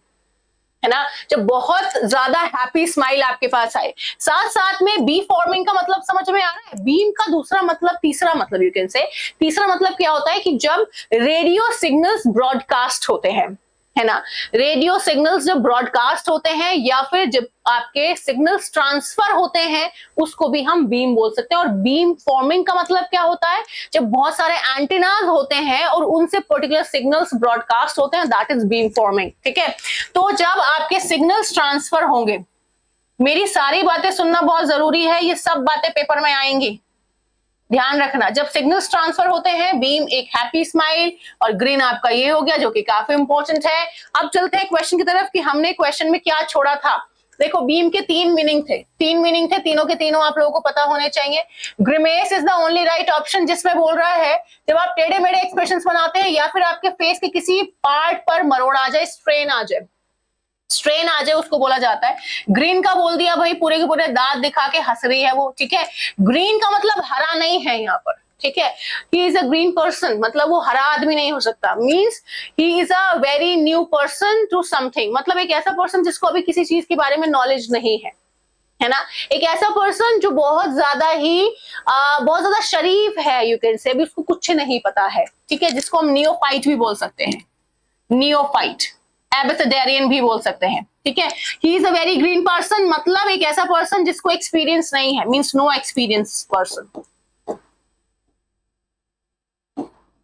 है ना। जब बहुत ज्यादा हैप्पी स्माइल आपके पास आए, साथ साथ में बी फॉर्मिंग का मतलब समझ में आ रहा है। बीम का दूसरा मतलब, तीसरा मतलब यू कैन से, तीसरा मतलब क्या होता है कि जब रेडियो सिग्नल्स ब्रॉडकास्ट होते हैं, है ना, रेडियो सिग्नल्स जब ब्रॉडकास्ट होते हैं या फिर जब आपके सिग्नल्स ट्रांसफर होते हैं, उसको भी हम बीम बोल सकते हैं। और बीम फॉर्मिंग का मतलब क्या होता है, जब बहुत सारे एंटीनाज होते हैं और उनसे पर्टिकुलर सिग्नल्स ब्रॉडकास्ट होते हैं, दैट इज बीम फॉर्मिंग, ठीक है। तो जब आपके सिग्नल्स ट्रांसफर होंगे, मेरी सारी बातें सुनना बहुत जरूरी है, ये सब बातें पेपर में आएंगी, ध्यान रखना। जब सिग्नल्स ट्रांसफर होते हैं, बीम एक हैप्पी स्माइल, और ग्रीन आपका ये हो गया जो कि काफी इंपॉर्टेंट है। अब चलते हैं क्वेश्चन की तरफ कि हमने क्वेश्चन में क्या छोड़ा था। देखो बीम के तीन मीनिंग थे, तीनों के तीनों आप लोगों को पता होने चाहिए। Grimace is the only right option, जिसमें बोल रहा है जब आप टेढ़े मेढ़े एक्सप्रेशंस बनाते हैं या फिर आपके फेस के किसी पार्ट पर मरोड़ आ जाए, स्ट्रेन आ जाए, उसको बोला जाता है। ग्रीन का बोल दिया भाई, पूरे के पूरे दांत दिखा के हंस रही है वो, ठीक है। ग्रीन का मतलब हरा नहीं है यहाँ पर, ठीक है। He is a green person, मतलब वो हरा आदमी नहीं हो सकता, means he is a very new person to something, मतलब एक ऐसा पर्सन जिसको अभी किसी चीज के बारे में नॉलेज नहीं है ना। एक ऐसा पर्सन जो बहुत ज्यादा शरीफ है, यू कैन से, अभी उसको कुछ नहीं पता है, ठीक है, जिसको हम नियोफाइट भी बोल सकते हैं, नियोफाइट, एबेसिडेरियन भी बोल सकते हैं, ठीक है। He is a very green person, मतलब एक ऐसा पर्सन जिसको एक्सपीरियंस नहीं है, मींस नो एक्सपीरियंस पर्सन,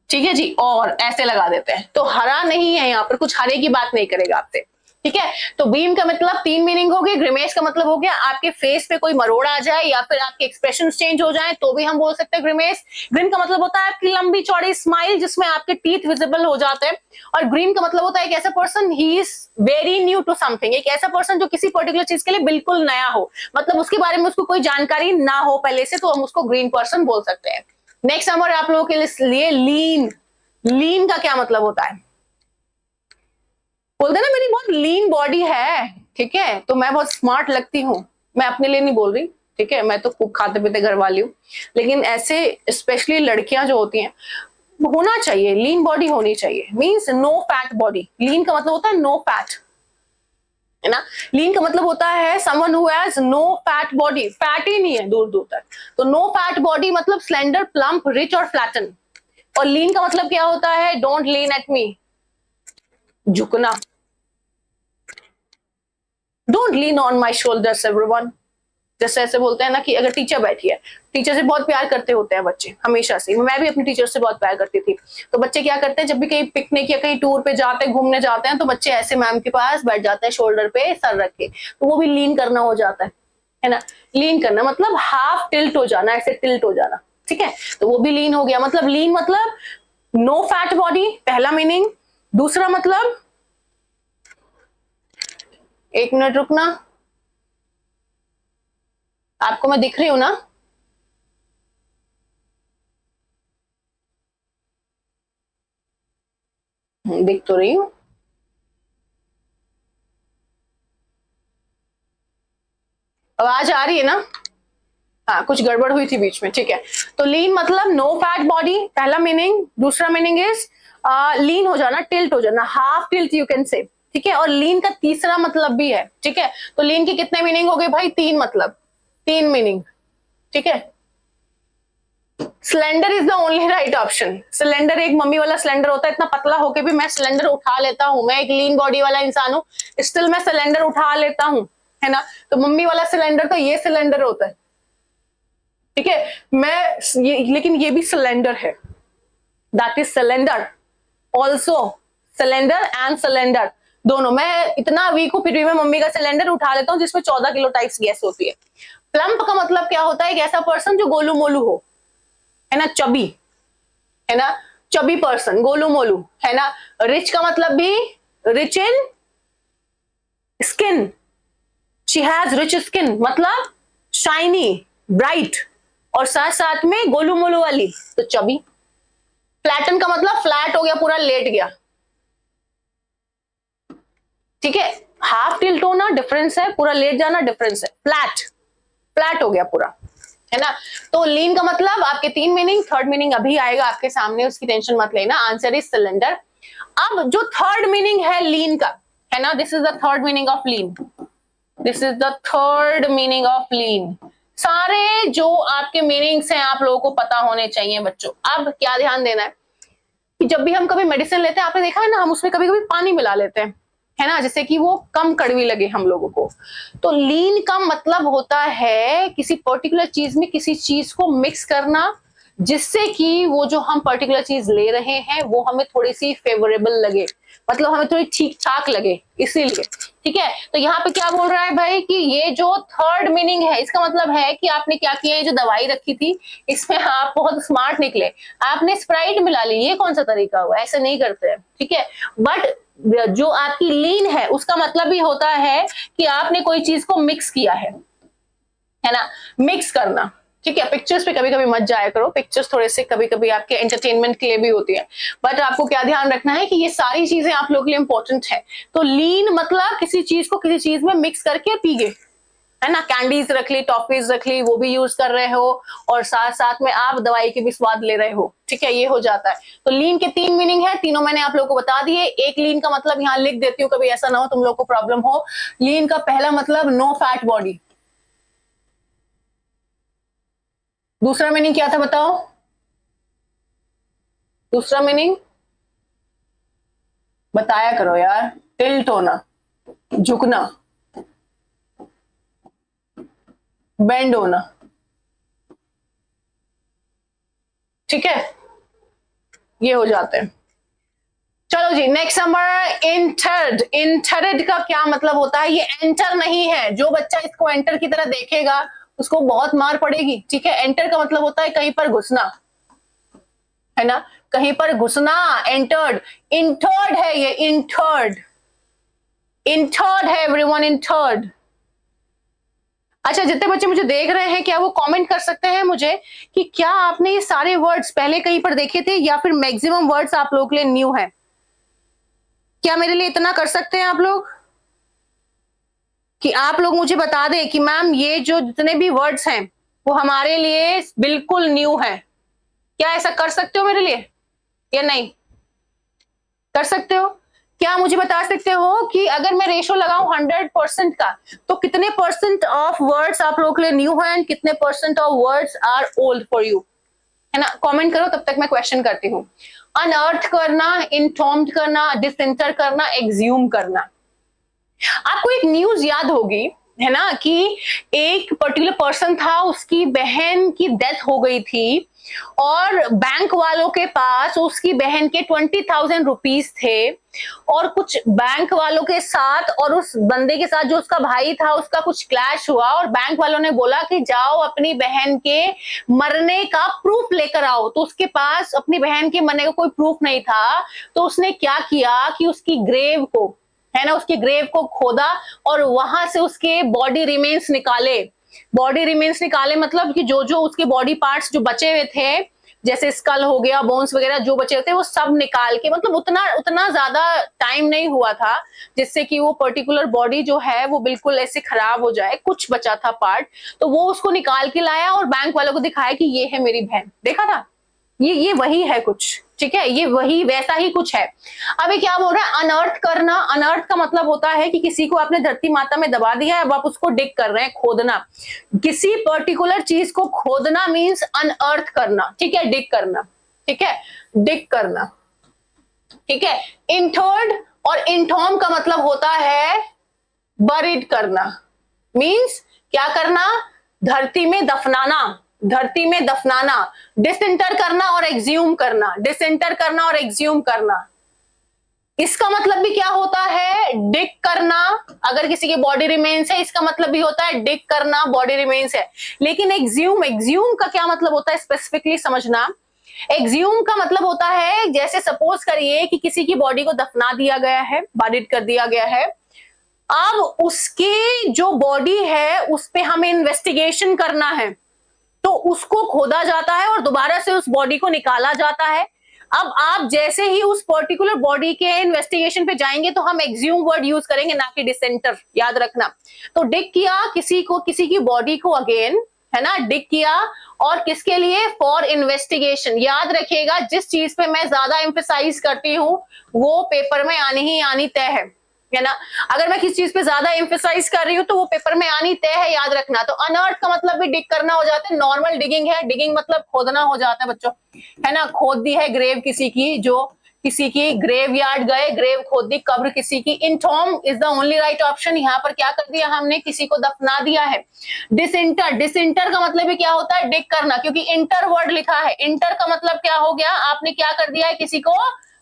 ठीक है जी। और ऐसे लगा देते हैं, तो हरा नहीं है यहाँ पर, कुछ हरे की बात नहीं करेगा आपसे, ठीक है। तो बीम का मतलब तीन मीनिंग हो गए। ग्रिमेस का मतलब हो गया आपके फेस पे कोई मरोड़ आ जाए या फिर आपके एक्सप्रेशन चेंज हो जाए तो भी हम बोल सकते हैं ग्रिमेस। ग्रीन का मतलब होता है आपकी लंबी चौड़ी स्माइल जिसमें आपके टीथ विजिबल हो जाते हैं। और ग्रीन का मतलब होता है एक ऐसा person, he is very new to something, एक ऐसा पर्सन जो किसी पर्टिकुलर चीज के लिए बिल्कुल नया हो, मतलब उसके बारे में उसको कोई जानकारी ना हो पहले से, तो हम उसको ग्रीन पर्सन बोल सकते हैं। नेक्स्ट नंबर आप लोगों के लिए लीन। लीन का क्या मतलब होता है, बोलते ना मेरी बहुत लीन बॉडी है, ठीक है, तो मैं बहुत स्मार्ट लगती हूँ। मैं अपने लिए नहीं बोल रही, ठीक है, मैं तो खूब खाते पीते घर वाली हूँ, लेकिन ऐसे स्पेशली लड़कियां जो होती हैं, होना चाहिए लीन बॉडी होनी चाहिए, मींस नो फैट बॉडी। लीन का मतलब होता है नो फैट, है ना। लीन का मतलब होता है someone who has no fat body, fat ही नहीं है दूर दूर तक, तो नो फैट बॉडी मतलब स्लेंडर, प्लम्प, रिच और फ्लैटन। और लीन का मतलब क्या होता है, डोंट लीन एट मी, झुकना, don't lean on my shoulders everyone. जैसे ऐसे बोलते हैं ना कि अगर टीचर बैठी है, टीचर से बहुत प्यार करते होते हैं बच्चे हमेशा से, मैं भी अपनी टीचर से बहुत प्यार करती थी, तो बच्चे क्या करते हैं जब भी कहीं पिकनिक या कहीं टूर पे जाते हैं, घूमने जाते हैं, तो बच्चे ऐसे मैम के पास बैठ जाते हैं शोल्डर पे सर रख के, तो वो भी लीन करना हो जाता है ना। लीन करना मतलब हाफ टिल्ट हो जाना, ऐसे टिल्ट हो जाना, ठीक है, तो वो भी लीन हो गया। मतलब लीन मतलब नो फैट बॉडी, पहला मीनिंग। दूसरा मतलब, एक मिनट रुकना, आपको मैं दिख रही हूं ना, देख तो रही हूँ। आवाज आ रही है ना? हाँ, कुछ गड़बड़ हुई थी बीच में, ठीक है। तो लीन मतलब नो फैट बॉडी, पहला मीनिंग। दूसरा मीनिंग इज लीन हो जाना, टिल्ट हो जाना, हाफ टिल्ट यू कैन से, ठीक है। और लीन का तीसरा मतलब भी है, ठीक है। तो लीन के कितने मीनिंग हो गए भाई? 3 मतलब, 3 मीनिंग, ठीक है। Cylinder is the only right option. Cylinder, एक मम्मी वाला सिलेंडर होता है, इतना पतला होके भी मैं सिलेंडर उठा लेता हूं। मैं एक लीन बॉडी वाला इंसान हूं, स्टिल मैं सिलेंडर उठा लेता हूं, है ना। तो मम्मी वाला सिलेंडर तो ये सिलेंडर होता है, ठीक है। लेकिन ये भी सिलेंडर है, that is cylinder also. Cylinder and cylinder दोनों। मैं इतना वीक हूं फिर भी मैं मम्मी का सिलेंडर उठा लेता हूं जिसमें 14 किलो टाइप्स गैस होती है। प्लम्प का मतलब क्या होता है? एक ऐसा पर्सन जो गोलू मोलू हो, है ना, चबी, है ना, चबी पर्सन, गोलू मोलू, है ना। रिच का मतलब भी rich in skin, she has rich skin, मतलब शाइनी, ब्राइट, और साथ साथ में गोलू मोलू वाली, तो चबी। फ्लैटन का मतलब फ्लैट हो गया, पूरा लेट गया, ठीक है। हाफ टिल्ट होना डिफरेंस है, पूरा लेट जाना डिफरेंस है। फ्लैट, फ्लैट हो गया पूरा, है ना। तो लीन का मतलब आपके 3 मीनिंग, थर्ड मीनिंग अभी आएगा आपके सामने, उसकी टेंशन मत लेना। Answer is cylinder. अब जो थर्ड मीनिंग है लीन का, है ना, this is the third meaning of lean, this is the third meaning of lean. सारे जो आपके मीनिंग्स हैं आप लोगों को पता होने चाहिए बच्चों। अब क्या ध्यान देना है कि जब भी हम कभी मेडिसिन लेते हैं, आपने देखा है ना, हम उसमें कभी कभी पानी मिला लेते हैं, है ना, जिससे कि वो कम कड़वी लगे हम लोगों को। तो लीन का मतलब होता है किसी पर्टिकुलर चीज में किसी चीज को मिक्स करना, जिससे कि वो जो हम पर्टिकुलर चीज ले रहे हैं वो हमें थोड़ी सी फेवरेबल लगे, मतलब हमें थोड़ी ठीक ठाक लगे, इसीलिए, ठीक है। तो यहाँ पे क्या बोल रहा है भाई कि ये जो थर्ड मीनिंग है, इसका मतलब है कि आपने क्या किया, ये जो दवाई रखी थी इसमें आप बहुत स्मार्ट निकले, आपने स्प्राइट मिला ली। ये कौन सा तरीका हुआ? ऐसे नहीं करते हैं, ठीक है। बट जो आपकी लीन है उसका मतलब भी होता है कि आपने कोई चीज को मिक्स किया है ना, मिक्स करना, ठीक है। पिक्चर्स पे कभी कभी मत जाया करो, पिक्चर्स थोड़े से कभी कभी आपके एंटरटेनमेंट के लिए भी होती है, बट आपको क्या ध्यान रखना है कि ये सारी चीजें आप लोगों के लिए इंपॉर्टेंट है। तो लीन मतलब किसी चीज को किसी चीज में मिक्स करके पी गए, है ना। कैंडीज रख ली, टॉफीज रख ली, वो भी यूज कर रहे हो, और साथ साथ में आप दवाई के भी स्वाद ले रहे हो, ठीक है, ये हो जाता है। तो लीन के 3 मीनिंग है, तीनों मैंने आप लोगों को बता दिए। एक लीन का मतलब यहाँ लिख देती हूँ, कभी ऐसा ना हो तुम लोग को प्रॉब्लम हो। लीन का पहला मतलब नो फैट बॉडी। दूसरा मीनिंग क्या था बताओ? दूसरा मीनिंग बताया करो यार। टिल्ट होना, झुकना, बेंड होना, ठीक है, ये हो जाते हैं। चलो जी, नेक्स्ट नंबर इंटर्ड। इंटर्ड का क्या मतलब होता है? ये एंटर नहीं है, जो बच्चा इसको एंटर की तरह देखेगा उसको बहुत मार पड़ेगी, ठीक है। एंटर का मतलब होता है कहीं पर घुसना, है ना, कहीं पर घुसना, एंटर्ड। इंटर्ड है ये, इंटर्ड, इंटर्ड है एवरीवन, इंटर्ड। अच्छा, जितने बच्चे मुझे देख रहे हैं क्या वो कमेंट कर सकते हैं मुझे कि क्या आपने ये सारे वर्ड्स पहले कहीं पर देखे थे या फिर मैक्सिमम वर्ड्स आप लोगों के लिए न्यू है? क्या मेरे लिए इतना कर सकते हैं आप लोग कि आप लोग मुझे बता दें कि मैम ये जो जितने भी वर्ड्स हैं वो हमारे लिए बिल्कुल न्यू है? क्या ऐसा कर सकते हो मेरे लिए या नहीं? कर सकते हो? क्या मुझे बता सकते हो कि अगर मैं रेशो लगाऊं 100% का, तो कितने परसेंट ऑफ वर्ड्स आप लोगों के लिए न्यू है एंड कितने percent of words are old for you, है ना? कमेंट करो, तब तक मैं क्वेश्चन करती हूँ। अनअर्थ करना, इन्फॉर्म्ड करना, डिसएंटर करना, एग्ज्यूम करना। आपको एक न्यूज याद होगी, है ना, कि एक पर्टिकुलर पर्सन था, उसकी बहन की डेथ हो गई थी और बैंक वालों के पास उसकी बहन के 20,000 रुपीज थे, और कुछ बैंक वालों के साथ और उस बंदे के साथ जो उसका भाई था उसका कुछ क्लैश हुआ, और बैंक वालों ने बोला कि जाओ अपनी बहन के मरने का प्रूफ लेकर आओ। तो उसके पास अपनी बहन के मरने का कोई प्रूफ नहीं था, तो उसने क्या किया कि उसकी ग्रेव को, है ना, उसके ग्रेव को खोदा और वहां से उसके बॉडी रिमेन्स निकाले। बॉडी रिमेन्स निकाले मतलब कि जो जो उसके बॉडी पार्ट्स जो बचे हुए थे जैसे स्कल हो गया, बोन्स वगैरह जो बचे होते हैं वो सब निकाल के, मतलब उतना ज्यादा टाइम नहीं हुआ था जिससे कि वो पर्टिकुलर बॉडी जो है वो बिल्कुल ऐसे खराब हो जाए, कुछ बचा था पार्ट, तो वो उसको निकाल के लाया और बैंक वालों को दिखाया कि ये है मेरी बहन। देखा था, ये वही है कुछ, ठीक है, ये वही वैसा ही कुछ है। अभी क्या बोल रहा है, अनअर्थ करना। अनअर्थ का मतलब होता है कि किसी को आपने धरती माता में दबा दिया है, अब आप उसको डिग कर रहे हैं, खोदना। किसी पर्टिकुलर चीज को खोदना मीन्स अनअर्थ करना, ठीक है, डिग करना, ठीक है, डिग करना, ठीक है। इंटर्ड और इंटॉम का मतलब होता है बरीड करना, मीन्स क्या करना, धरती में दफनाना, धरती में दफनाना। डिसइंटर करना और एक्ज्यूम करना, डिसइंटर करना और एक्ज्यूम करना, इसका मतलब भी क्या होता है, डिग करना। अगर किसी की बॉडी रिमेन्स है, इसका मतलब भी होता है डिग करना, बॉडी रिमेन्स है। लेकिन एक्ज्यूम का क्या मतलब होता है, स्पेसिफिकली समझना। एक्ज्यूम का मतलब होता है, जैसे सपोज करिए कि किसी की बॉडी को दफना दिया गया है, बारिड कर दिया गया है, अब उसकी जो बॉडी है उस पे हमें इन्वेस्टिगेशन करना है, तो उसको खोदा जाता है और दोबारा से उस बॉडी को निकाला जाता है। अब आप जैसे ही उस पर्टिकुलर बॉडी के इन्वेस्टिगेशन पे जाएंगे तो हम एक्ज्यूम वर्ड यूज करेंगे, ना कि डिसेंटर, याद रखना। तो डिग किया किसी की बॉडी को अगेन, है ना, डिग किया, और किसके लिए, फॉर इन्वेस्टिगेशन। याद रखिएगा, जिस चीज पे मैं ज्यादा एम्फेसाइज करती हूँ वो पेपर में आनी ही आनी तय है ना। अगर मैं किसी चीज पे ज्यादा एम्फेसाइज कर रही हूँ तो वो पेपर में आनी तय है, याद रखना। तो अनअर्थ का मतलब भी डिग करना हो जाता है, नॉर्मल डिगिंग है, डिगिंग मतलब खोदना हो जाता है बच्चों, है ना। खोद दी है ग्रेव किसी की, जो किसी की ग्रेव यार्ड गए, ग्रेव खोद दी, कब्र किसी की। Entomb is the only right option. यहाँ पर क्या कर दिया हमने, किसी को दफना दिया है। डिसइंटर, डिसइंटर का मतलब भी क्या होता है, डिग करना, क्योंकि इंटर वर्ड लिखा है। इंटर का मतलब क्या हो गया, आपने क्या कर दिया है, किसी को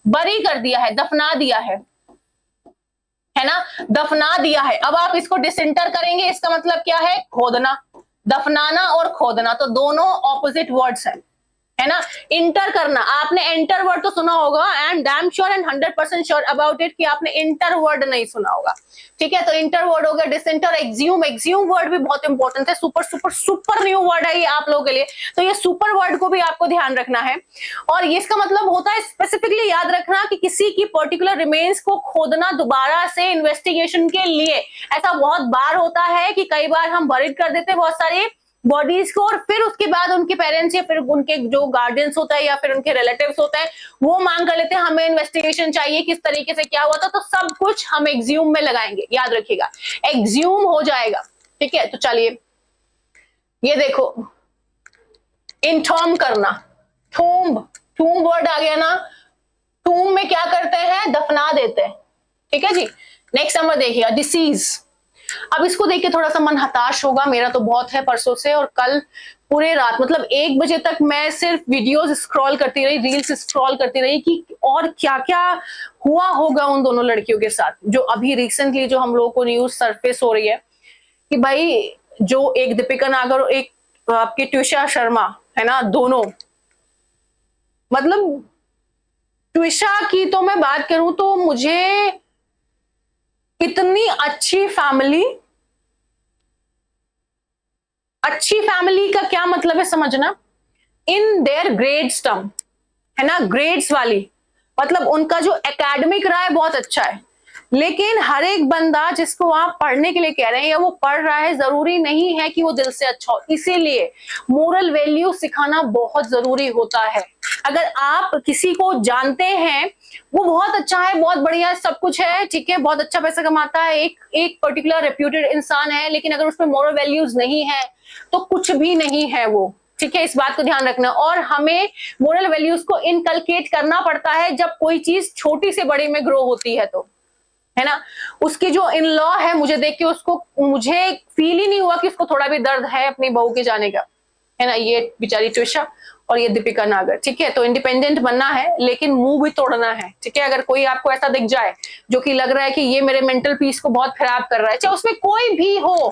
बरी कर दिया है, दफना दिया है ना, दफना दिया है। अब आप इसको डिसइंटर करेंगे, इसका मतलब क्या है, खोदना। दफनाना और खोदना तो दोनों ऑपोजिट वर्ड्स हैं, है ना। इंटर करना, आपने एंटर वर्ड तो सुना होगा, I am damn sure and 100% sure about it कि आपने इंटर वर्ड नहीं सुना होगा, ठीक है। तो इंटर वर्ड हो गया, डिसइंटर। एक्ज्यूम, एक्ज्यूम वर्ड भी बहुत इंपॉर्टेंट है, super super super new word है ये आप लोगों के लिए, तो ये सुपर वर्ड को भी आपको ध्यान रखना है। और ये इसका मतलब होता है, स्पेसिफिकली याद रखना कि किसी की पर्टिकुलर रिमेन्स को खोदना दोबारा से इन्वेस्टिगेशन के लिए। ऐसा बहुत बार होता है कि कई बार हम बरीड कर देते हैं बहुत सारी बॉडीज को, और फिर उसके बाद उनके पेरेंट्स या फिर उनके जो गार्डियंस होता है या फिर उनके रिलेटिव्स होते हैं वो मांग कर लेते हैं हमें इन्वेस्टिगेशन चाहिए, किस तरीके से क्या हुआ था, तो सब कुछ हम एक्ज्यूम में लगाएंगे, याद रखिएगा, एक्ज्यूम हो जाएगा, ठीक है। तो चलिए ये देखो, इन्फॉर्म करना, टूम्ब, टूम्ब वर्ड आ गया ना। टूम्ब में क्या करते हैं, दफना देते हैं, ठीक है जी। नेक्स्ट नंबर देखिएगा, डिसीज। अब इसको देख के थोड़ा सा मन हताश होगा, मेरा तो बहुत है परसों से, और कल पूरे रात मतलब 1 बजे तक मैं सिर्फ वीडियोस स्क्रॉल करती रही, रील्स स्क्रॉल करती रही कि और क्या क्या हुआ होगा उन दोनों लड़कियों के साथ, जो अभी रिसेंटली जो हम लोगों को न्यूज सरफेस हो रही है कि भाई जो एक दीपिका नागर और एक आपकी ट्विशा शर्मा है ना, दोनों, मतलब ट्विशा की तो मैं बात करूं तो मुझे इतनी अच्छी फैमिली, अच्छी फैमिली का क्या मतलब है समझना, इन देयर ग्रेड्स टर्म, है ना, ग्रेड्स वाली, मतलब उनका जो एकेडमिक रहा है बहुत अच्छा है, लेकिन हर एक बंदा जिसको आप पढ़ने के लिए कह रहे हैं या वो पढ़ रहा है, जरूरी नहीं है कि वो दिल से अच्छा हो। इसीलिए मोरल वैल्यू सिखाना बहुत जरूरी होता है। अगर आप किसी को जानते हैं वो बहुत अच्छा है, बहुत बढ़िया सब कुछ है, ठीक है, बहुत अच्छा पैसा कमाता है, एक पर्टिकुलर रेप्यूटेड इंसान है, लेकिन अगर उसमें मोरल वैल्यूज नहीं है तो कुछ भी नहीं है वो, ठीक है, इस बात को ध्यान रखना। और हमें मोरल वैल्यूज को इनकलकेट करना पड़ता है जब कोई चीज छोटी से बड़ी में ग्रो होती है, तो है ना। उसकी जो इन लॉ है, मुझे देख के उसको, मुझे फील ही नहीं हुआ कि उसको थोड़ा भी दर्द है अपनी बहू के जाने का, है ना। ये बेचारी ट्विशा और ये दीपिका नागर, ठीक है। तो इंडिपेंडेंट बनना है लेकिन मुंह भी तोड़ना है, ठीक है। अगर कोई आपको ऐसा दिख जाए जो कि लग रहा है कि ये मेरे मेंटल पीस को बहुत खराब कर रहा है, चाहे उसमें कोई भी हो,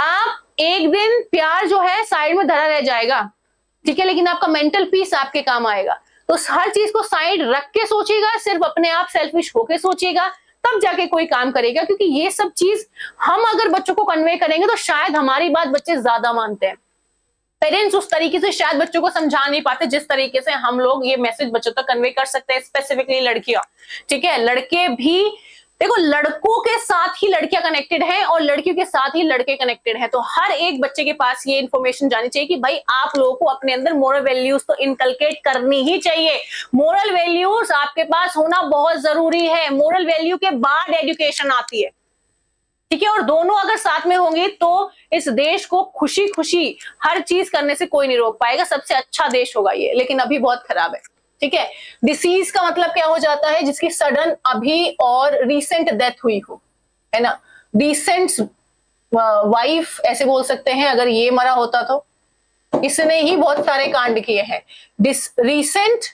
आप एक दिन प्यार जो है साइड में धरा रह जाएगा, ठीक है, लेकिन आपका मेंटल पीस आपके काम आएगा। तो हर चीज को साइड रख के सोचिएगा, सिर्फ अपने आप सेल्फिश होके सोचिएगा, तब जाके कोई काम करेगा। क्योंकि ये सब चीज हम अगर बच्चों को कन्वे करेंगे तो शायद हमारी बात बच्चे ज्यादा मानते हैं, पेरेंट्स उस तरीके से शायद बच्चों को समझा नहीं पाते जिस तरीके से हम लोग ये मैसेज बच्चों तक कन्वे कर सकते हैं, स्पेसिफिकली लड़कियां। ठीक है, लड़के भी देखो, लड़कों के साथ ही लड़कियां कनेक्टेड हैं और लड़कियों के साथ ही लड़के कनेक्टेड हैं। तो हर एक बच्चे के पास ये इन्फॉर्मेशन जानी चाहिए कि भाई आप लोगों को अपने अंदर मोरल वैल्यूज तो इनकलकेट करनी ही चाहिए। मोरल वैल्यूज आपके पास होना बहुत जरूरी है। मोरल वैल्यू के बाद एजुकेशन आती है। ठीक है, और दोनों अगर साथ में होंगे तो इस देश को खुशी खुशी हर चीज करने से कोई नहीं रोक पाएगा। सबसे अच्छा देश होगा ये, लेकिन अभी बहुत खराब है। ठीक है, डिसीज का मतलब क्या हो जाता है? जिसकी सडन अभी और रिसेंट डेथ हुई हो, है ना। रिसेंट वाइफ ऐसे बोल सकते हैं, अगर ये मरा होता तो इसने ही बहुत सारे कांड किए हैं। रिसेंट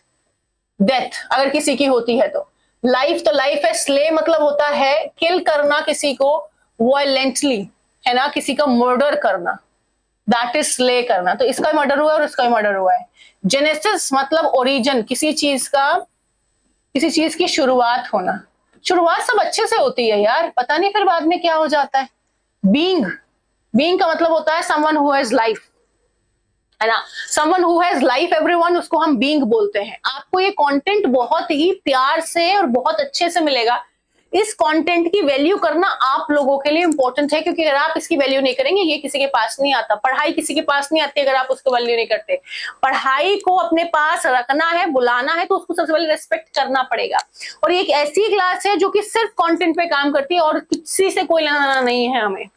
डेथ अगर किसी की होती है तो लाइफ तो लाइफ है। स्ले मतलब होता है किल करना किसी को वायलेंटली, है ना, किसी का मर्डर करना, दैट इज स्ले करना। तो इसका मर्डर हुआ और इसका मर्डर हुआ है। जेनेसिस मतलब ओरिजिन, किसी चीज की शुरुआत होना। शुरुआत सब अच्छे से होती है यार, पता नहीं फिर बाद में क्या हो जाता है। बीइंग का मतलब होता है समवन हु हैज लाइफ, है ना। Someone who has life everyone, उसको हम बीइंग बोलते हैं। आपको ये कंटेंट बहुत ही प्यार से और बहुत अच्छे से मिलेगा। इस कंटेंट की वैल्यू करना आप लोगों के लिए इंपॉर्टेंट है, क्योंकि अगर आप इसकी वैल्यू नहीं करेंगे, ये किसी के पास नहीं आता। पढ़ाई किसी के पास नहीं आती अगर आप उसको वैल्यू नहीं करते। पढ़ाई को अपने पास रखना है, बुलाना है, तो उसको सबसे पहले रेस्पेक्ट करना पड़ेगा। और ये एक ऐसी क्लास है जो कि सिर्फ कंटेंट पे काम करती है और किसी से कोई लेना नहीं है हमें,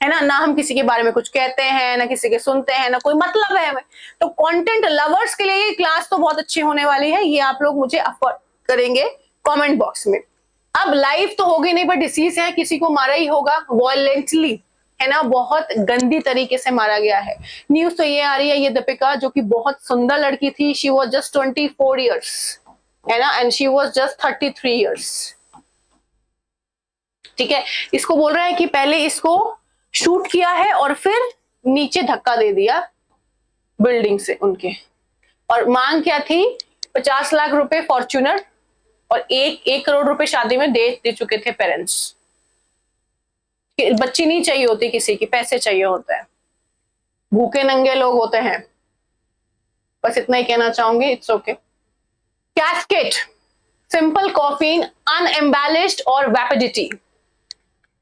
है ना। ना हम किसी के बारे में कुछ कहते हैं, ना किसी के सुनते हैं, ना कोई मतलब है हमें। तो कंटेंट लवर्स के लिए ये क्लास तो बहुत अच्छी होने वाली है। ये आप लोग मुझे अफोर्ड करेंगे कमेंट बॉक्स में। अब लाइफ तो होगी नहीं, पर डिसीज है, किसी को मारा ही होगा वायलेंटली, है ना, बहुत गंदी तरीके से मारा गया है। न्यूज तो ये आ रही है, ये दीपिका जो कि बहुत सुंदर लड़की थी, शी वाज जस्ट 24 इयर्स, है ना, and she was just 33 years. ठीक है, इसको बोल रहा है कि पहले इसको शूट किया है और फिर नीचे धक्का दे दिया बिल्डिंग से उनके। और मांग क्या थी? 50 लाख रुपए फॉर्च्यूनर और 1 करोड़ रुपए शादी में दे चुके थे पेरेंट्स। बच्ची नहीं चाहिए होती किसी की, पैसे चाहिए होते हैं। भूखे नंगे लोग होते हैं। बस इतना ही कहना चाहूंगी। It's okay. कैस्केट, सिंपल कॉफीन, अनएम्बेलिश्ड और वैपिडिटी।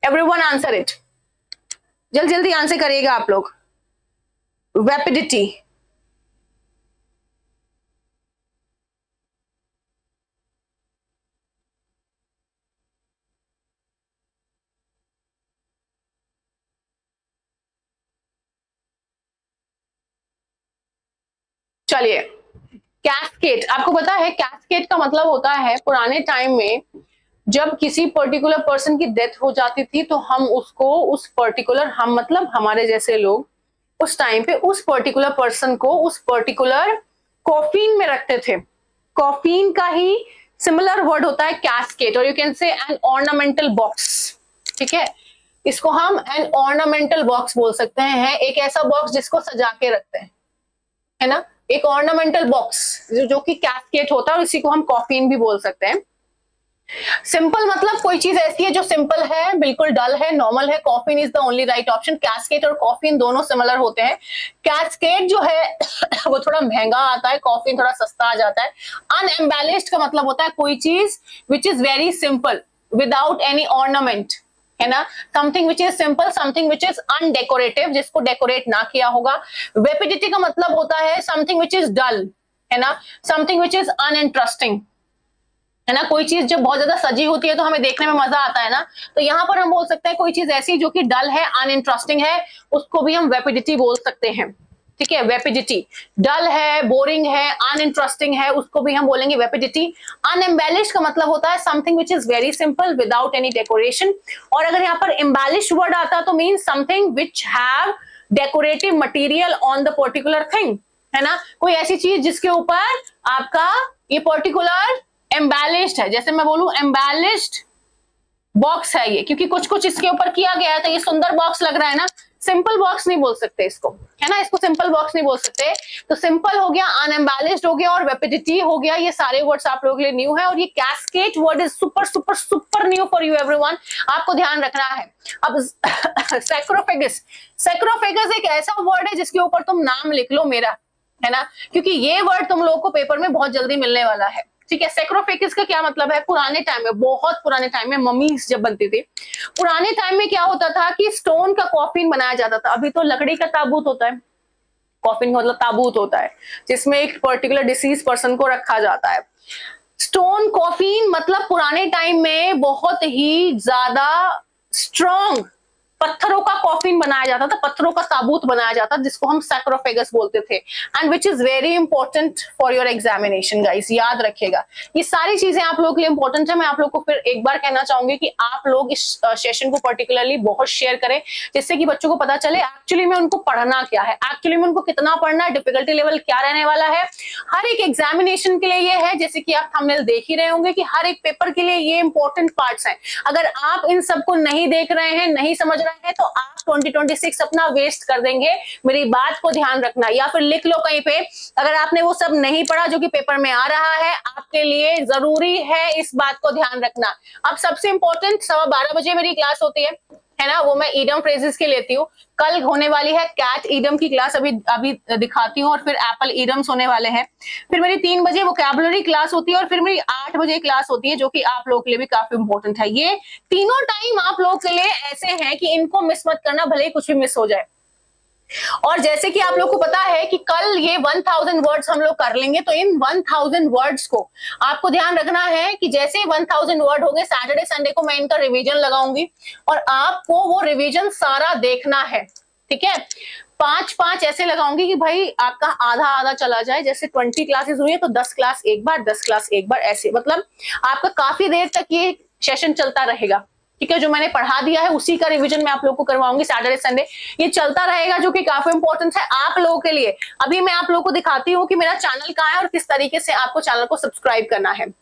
Everyone answer it. जल्दी जल्दी आंसर करिएगा आप लोग। वैपिडिटी, चलिए। कैस्केट, आपको पता है कैस्केट का मतलब होता है पुराने टाइम में जब किसी पर्टिकुलर पर्सन की डेथ हो जाती थी तो हम उसको उस पर्टिकुलर, हम मतलब हमारे जैसे लोग उस टाइम पे उस पर्टिकुलर पर्सन को उस पर्टिकुलर कॉफिन में रखते थे। कॉफिन का ही सिमिलर वर्ड होता है कैस्केट, और you can say an ornamental box. ठीक है, इसको हम एन ऑर्नामेंटल बॉक्स बोल सकते हैं। एक ऐसा बॉक्स जिसको सजा के रखते हैं, है ना, एक ऑर्नामेंटल बॉक्स जो कि कैस्केट होता है, और इसी को हम कॉफिन भी बोल सकते हैं। सिंपल मतलब कोई चीज ऐसी है जो सिंपल है, बिल्कुल डल है, नॉर्मल है। Coffin is the only right option. Casket और कॉफिन दोनों सिमिलर होते हैं। कैस्केट जो है वो थोड़ा महंगा आता है, कॉफिन थोड़ा सस्ता आ जाता है। अनएम्बेलिश्ड का मतलब होता है कोई चीज which is very simple without any ornament, है ना। Something which is simple, something which is undecorative, जिसको डेकोरेट ना किया होगा। वेपिडिटी का मतलब होता है समथिंग विच इज डल, है ना, समथिंग विच इज अनइंटरेस्टिंग, है ना। कोई चीज जब बहुत ज्यादा सजी होती है तो हमें देखने में मजा आता है ना, तो यहाँ पर हम बोल सकते हैं कोई चीज ऐसी जो कि डल है, अनइंटरेस्टिंग है, उसको भी हम वेपिडिटी बोल सकते हैं। ठीक है, वेपिडिटी। डल है, बोरिंग है, अनइंटरेस्टिंग है, उसको भी हम बोलेंगे वेपिडिटी। अनएम्बेलिश्ड का मतलब होता है something which is very simple without any decoration. और अगर यहाँ पर एम्बेलिश्ड वर्ड आता तो mean something which have decorative material on the particular thing, है ना। कोई ऐसी चीज जिसके ऊपर आपका ये पर्टिकुलर एम्बेलिश्ड है। जैसे मैं बोलूं एम्बेलिश्ड बॉक्स है ये, क्योंकि कुछ कुछ इसके ऊपर किया गया है तो ये सुंदर बॉक्स लग रहा है ना। सिंपल बॉक्स नहीं बोल सकते इसको, है ना, इसको सिंपल बॉक्स नहीं बोल सकते। तो सिंपल हो गया, अनएम्बेलिश्ड हो गया और वेपिडिटी हो गया। ये सारे वर्ड्स आप लोगों के लिए न्यू है और ये cascade word is super super super new for you everyone, आपको ध्यान रखना है। अब सैक्रोफेगस, सैक्रोफेगस एक ऐसा वर्ड है जिसके ऊपर तुम नाम लिख लो मेरा, है ना, क्योंकि ये वर्ड तुम लोगों को पेपर में बहुत जल्दी मिलने वाला है। ठीक है, सैक्रोफेगस का क्या मतलब है? पुराने टाइम में, बहुत पुराने टाइम में मम्मीज जब बनती थी, पुराने टाइम में क्या होता था कि स्टोन का कॉफिन बनाया जाता था। अभी तो लकड़ी का ताबूत होता है, कॉफिन का मतलब ताबूत होता है जिसमें एक पर्टिकुलर डिसीज पर्सन को रखा जाता है। स्टोन कॉफिन मतलब पुराने टाइम में बहुत ही ज्यादा स्ट्रॉन्ग पत्थरों का कॉफिन बनाया जाता था, पत्थरों का ताबूत बनाया जाता था, जिसको हम सैक्रोफेगस बोलते थे। And which is very important for your examination guys, याद रखिएगा। ये सारी चीजें आप लोगों के लिए इंपॉर्टेंट है। मैं आप लोग को फिर एक बार कहना चाहूंगी कि आप लोग इस सेशन को पर्टिकुलरली बहुत शेयर करें, जिससे कि बच्चों को पता चले एक्चुअली में उनको पढ़ना क्या है, एक्चुअली में उनको कितना पढ़ना है, डिफिकल्टी लेवल क्या रहने वाला है। हर एक एग्जामिनेशन के लिए ये है, जैसे कि आप थंबनेल देख ही रहे होंगे कि हर एक पेपर के लिए ये इंपॉर्टेंट पार्ट्स हैं। अगर आप इन सबको नहीं देख रहे हैं, नहीं समझ रहे हैं, तो आप 2026 अपना वेस्ट कर देंगे। मेरी बात को ध्यान रखना, या फिर लिख लो कहीं पे, अगर आपने वो सब नहीं पढ़ा जो कि पेपर में आ रहा है, आपके लिए जरूरी है इस बात को ध्यान रखना। अब सबसे इंपॉर्टेंट 12:15 बजे मेरी क्लास होती है ना, वो मैं ईडम फ्रेजेस की लेती हूँ। कल होने वाली है कैट ईडम की क्लास, अभी दिखाती हूँ, और फिर एप्पल ईडम्स होने वाले हैं। फिर मेरी 3 बजे वोकैबुलरी क्लास होती है और फिर मेरी 8 बजे क्लास होती है, जो कि आप लोगों के लिए भी काफी इंपॉर्टेंट है। ये तीनों टाइम आप लोगों के लिए ऐसे हैं कि इनको मिस मत करना, भले ही कुछ भी मिस हो जाए। और जैसे कि आप लोग को पता है कि कल ये 1000 वर्ड्स हम लोग कर लेंगे, तो इन 1000 वर्ड्स को आपको ध्यान रखना है कि जैसे 1000 वर्ड हो गए, सैटरडे संडे को मैं इनका रिवीजन लगाऊंगी और आपको वो रिवीजन सारा देखना है। ठीक है, 5-5 ऐसे लगाऊंगी कि भाई आपका आधा आधा चला जाए। जैसे 20 क्लासेस हुई है तो 10 क्लास एक बार, 10 क्लास एक बार, ऐसे मतलब आपका काफी देर तक ये सेशन चलता रहेगा। ठीक है, जो मैंने पढ़ा दिया है उसी का रिवीजन मैं आप लोगों को करवाऊंगी सैटरडे संडे, ये चलता रहेगा, जो कि काफी इंपॉर्टेंट है आप लोगों के लिए। अभी मैं आप लोगों को दिखाती हूँ कि मेरा चैनल कहाँ है और किस तरीके से आपको चैनल को सब्सक्राइब करना है।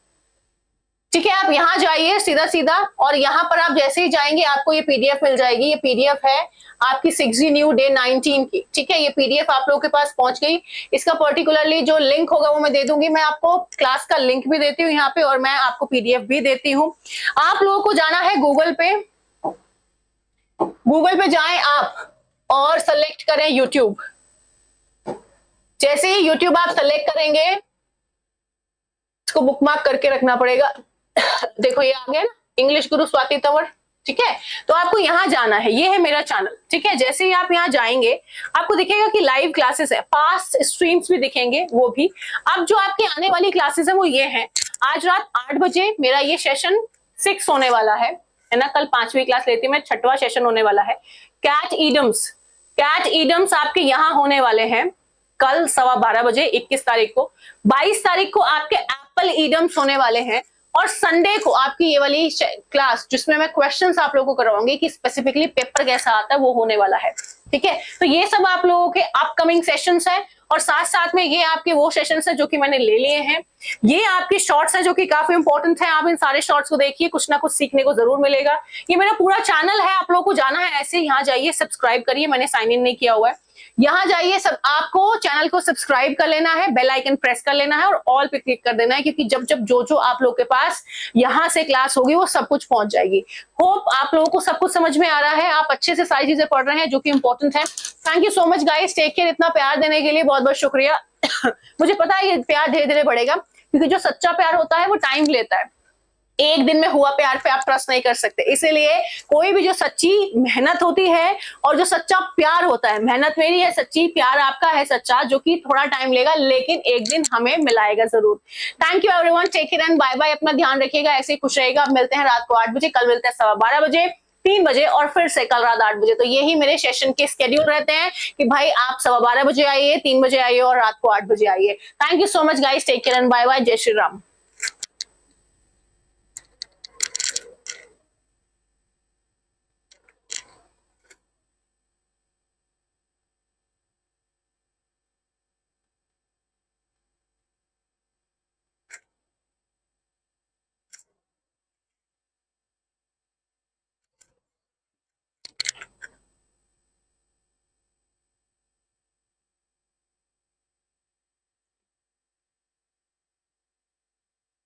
ठीक है, आप यहाँ जाइए सीधा सीधा, और यहाँ पर आप जैसे ही जाएंगे आपको ये पीडीएफ मिल जाएगी। ये पीडीएफ है आपकी 6G न्यू डे 19 की। ठीक है, ये पीडीएफ आप लोगों के पास पहुंच गई। इसका पर्टिकुलरली जो लिंक होगा वो मैं दे दूंगी। मैं आपको क्लास का लिंक भी देती हूँ यहाँ पे, और मैं आपको पीडीएफ भी देती हूँ। आप लोगों को जाना है गूगल पे, गूगल पे जाएं आप और सेलेक्ट करें यूट्यूब। जैसे ही यूट्यूब आप सेलेक्ट करेंगे, इसको बुकमार्क करके रखना पड़ेगा। देखो ये आ गया ना, इंग्लिश गुरु स्वाति तंवर। ठीक है, तो आपको यहाँ जाना है, ये है मेरा चैनल। ठीक है, जैसे ही आप यहाँ जाएंगे आपको दिखेगा कि लाइव क्लासेस है, पास्ट स्ट्रीम्स भी दिखेंगे वो भी। अब जो आपके आने वाली क्लासेस है वो ये है, आज रात 8 बजे मेरा ये सेशन 6 होने वाला है ना। कल 5वीं क्लास लेती मैं, 6वां सेशन होने वाला है। कैट ईडम्स, कैट ईडम्स आपके यहाँ होने वाले हैं कल 12:15 बजे 21 तारीख को। 22 तारीख को आपके एप्पल ईडम्स होने वाले हैं, और संडे को आपकी ये वाली क्लास जिसमें मैं क्वेश्चंस आप लोगों को करवाऊंगी कि स्पेसिफिकली पेपर कैसा आता है वो होने वाला है। ठीक है, तो ये सब आप लोगों के अपकमिंग सेशंस है, और साथ साथ में ये आपके वो सेशंस है जो कि मैंने ले लिए हैं। ये आपके शॉर्ट्स है जो कि काफी इंपॉर्टेंट है। आप इन सारे शॉर्ट्स को देखिए, कुछ ना कुछ सीखने को जरूर मिलेगा। ये मेरा पूरा चैनल है, आप लोगों को जाना है ऐसे, यहाँ जाइए सब्सक्राइब करिए, मैंने साइन इन नहीं किया हुआ है। यहाँ जाइए, सब आपको चैनल को सब्सक्राइब कर लेना है, बेल आइकन प्रेस कर लेना है और ऑल पे क्लिक कर देना है, क्योंकि जब जब जो आप लोग के पास यहाँ से क्लास होगी वो सब कुछ पहुंच जाएगी। होप आप लोगों को सब कुछ समझ में आ रहा है, आप अच्छे से सारी चीजें पढ़ रहे हैं जो कि इंपॉर्टेंट है। Thank you so much guys, take care. इतना प्यार देने के लिए बहुत बहुत शुक्रिया। मुझे पता है ये प्यार धीरे धीरे बढ़ेगा, क्योंकि जो सच्चा प्यार होता है वो टाइम लेता है। एक दिन में हुआ प्यार पे आप ट्रस्ट नहीं कर सकते, इसीलिए कोई भी जो सच्ची मेहनत होती है और जो सच्चा प्यार होता है, मेहनत मेरी है सच्ची, प्यार आपका है सच्चा, जो कि थोड़ा टाइम लेगा लेकिन एक दिन हमें मिलाएगा जरूर। Thank you everyone, take care and bye bye. अपना ध्यान रखिएगा, ऐसे ही खुश रहिएगा। अब मिलते हैं रात को 8 बजे, कल मिलते हैं 12:15 बजे, 3 बजे और फिर से कल रात 8 बजे। तो यही मेरे सेशन के स्केड्यूल रहते हैं कि भाई आप 12:15 बजे आइए, 3 बजे आइए और रात को 8 बजे आइए। Thank you so much guys, take care and bye bye. जय श्री राम।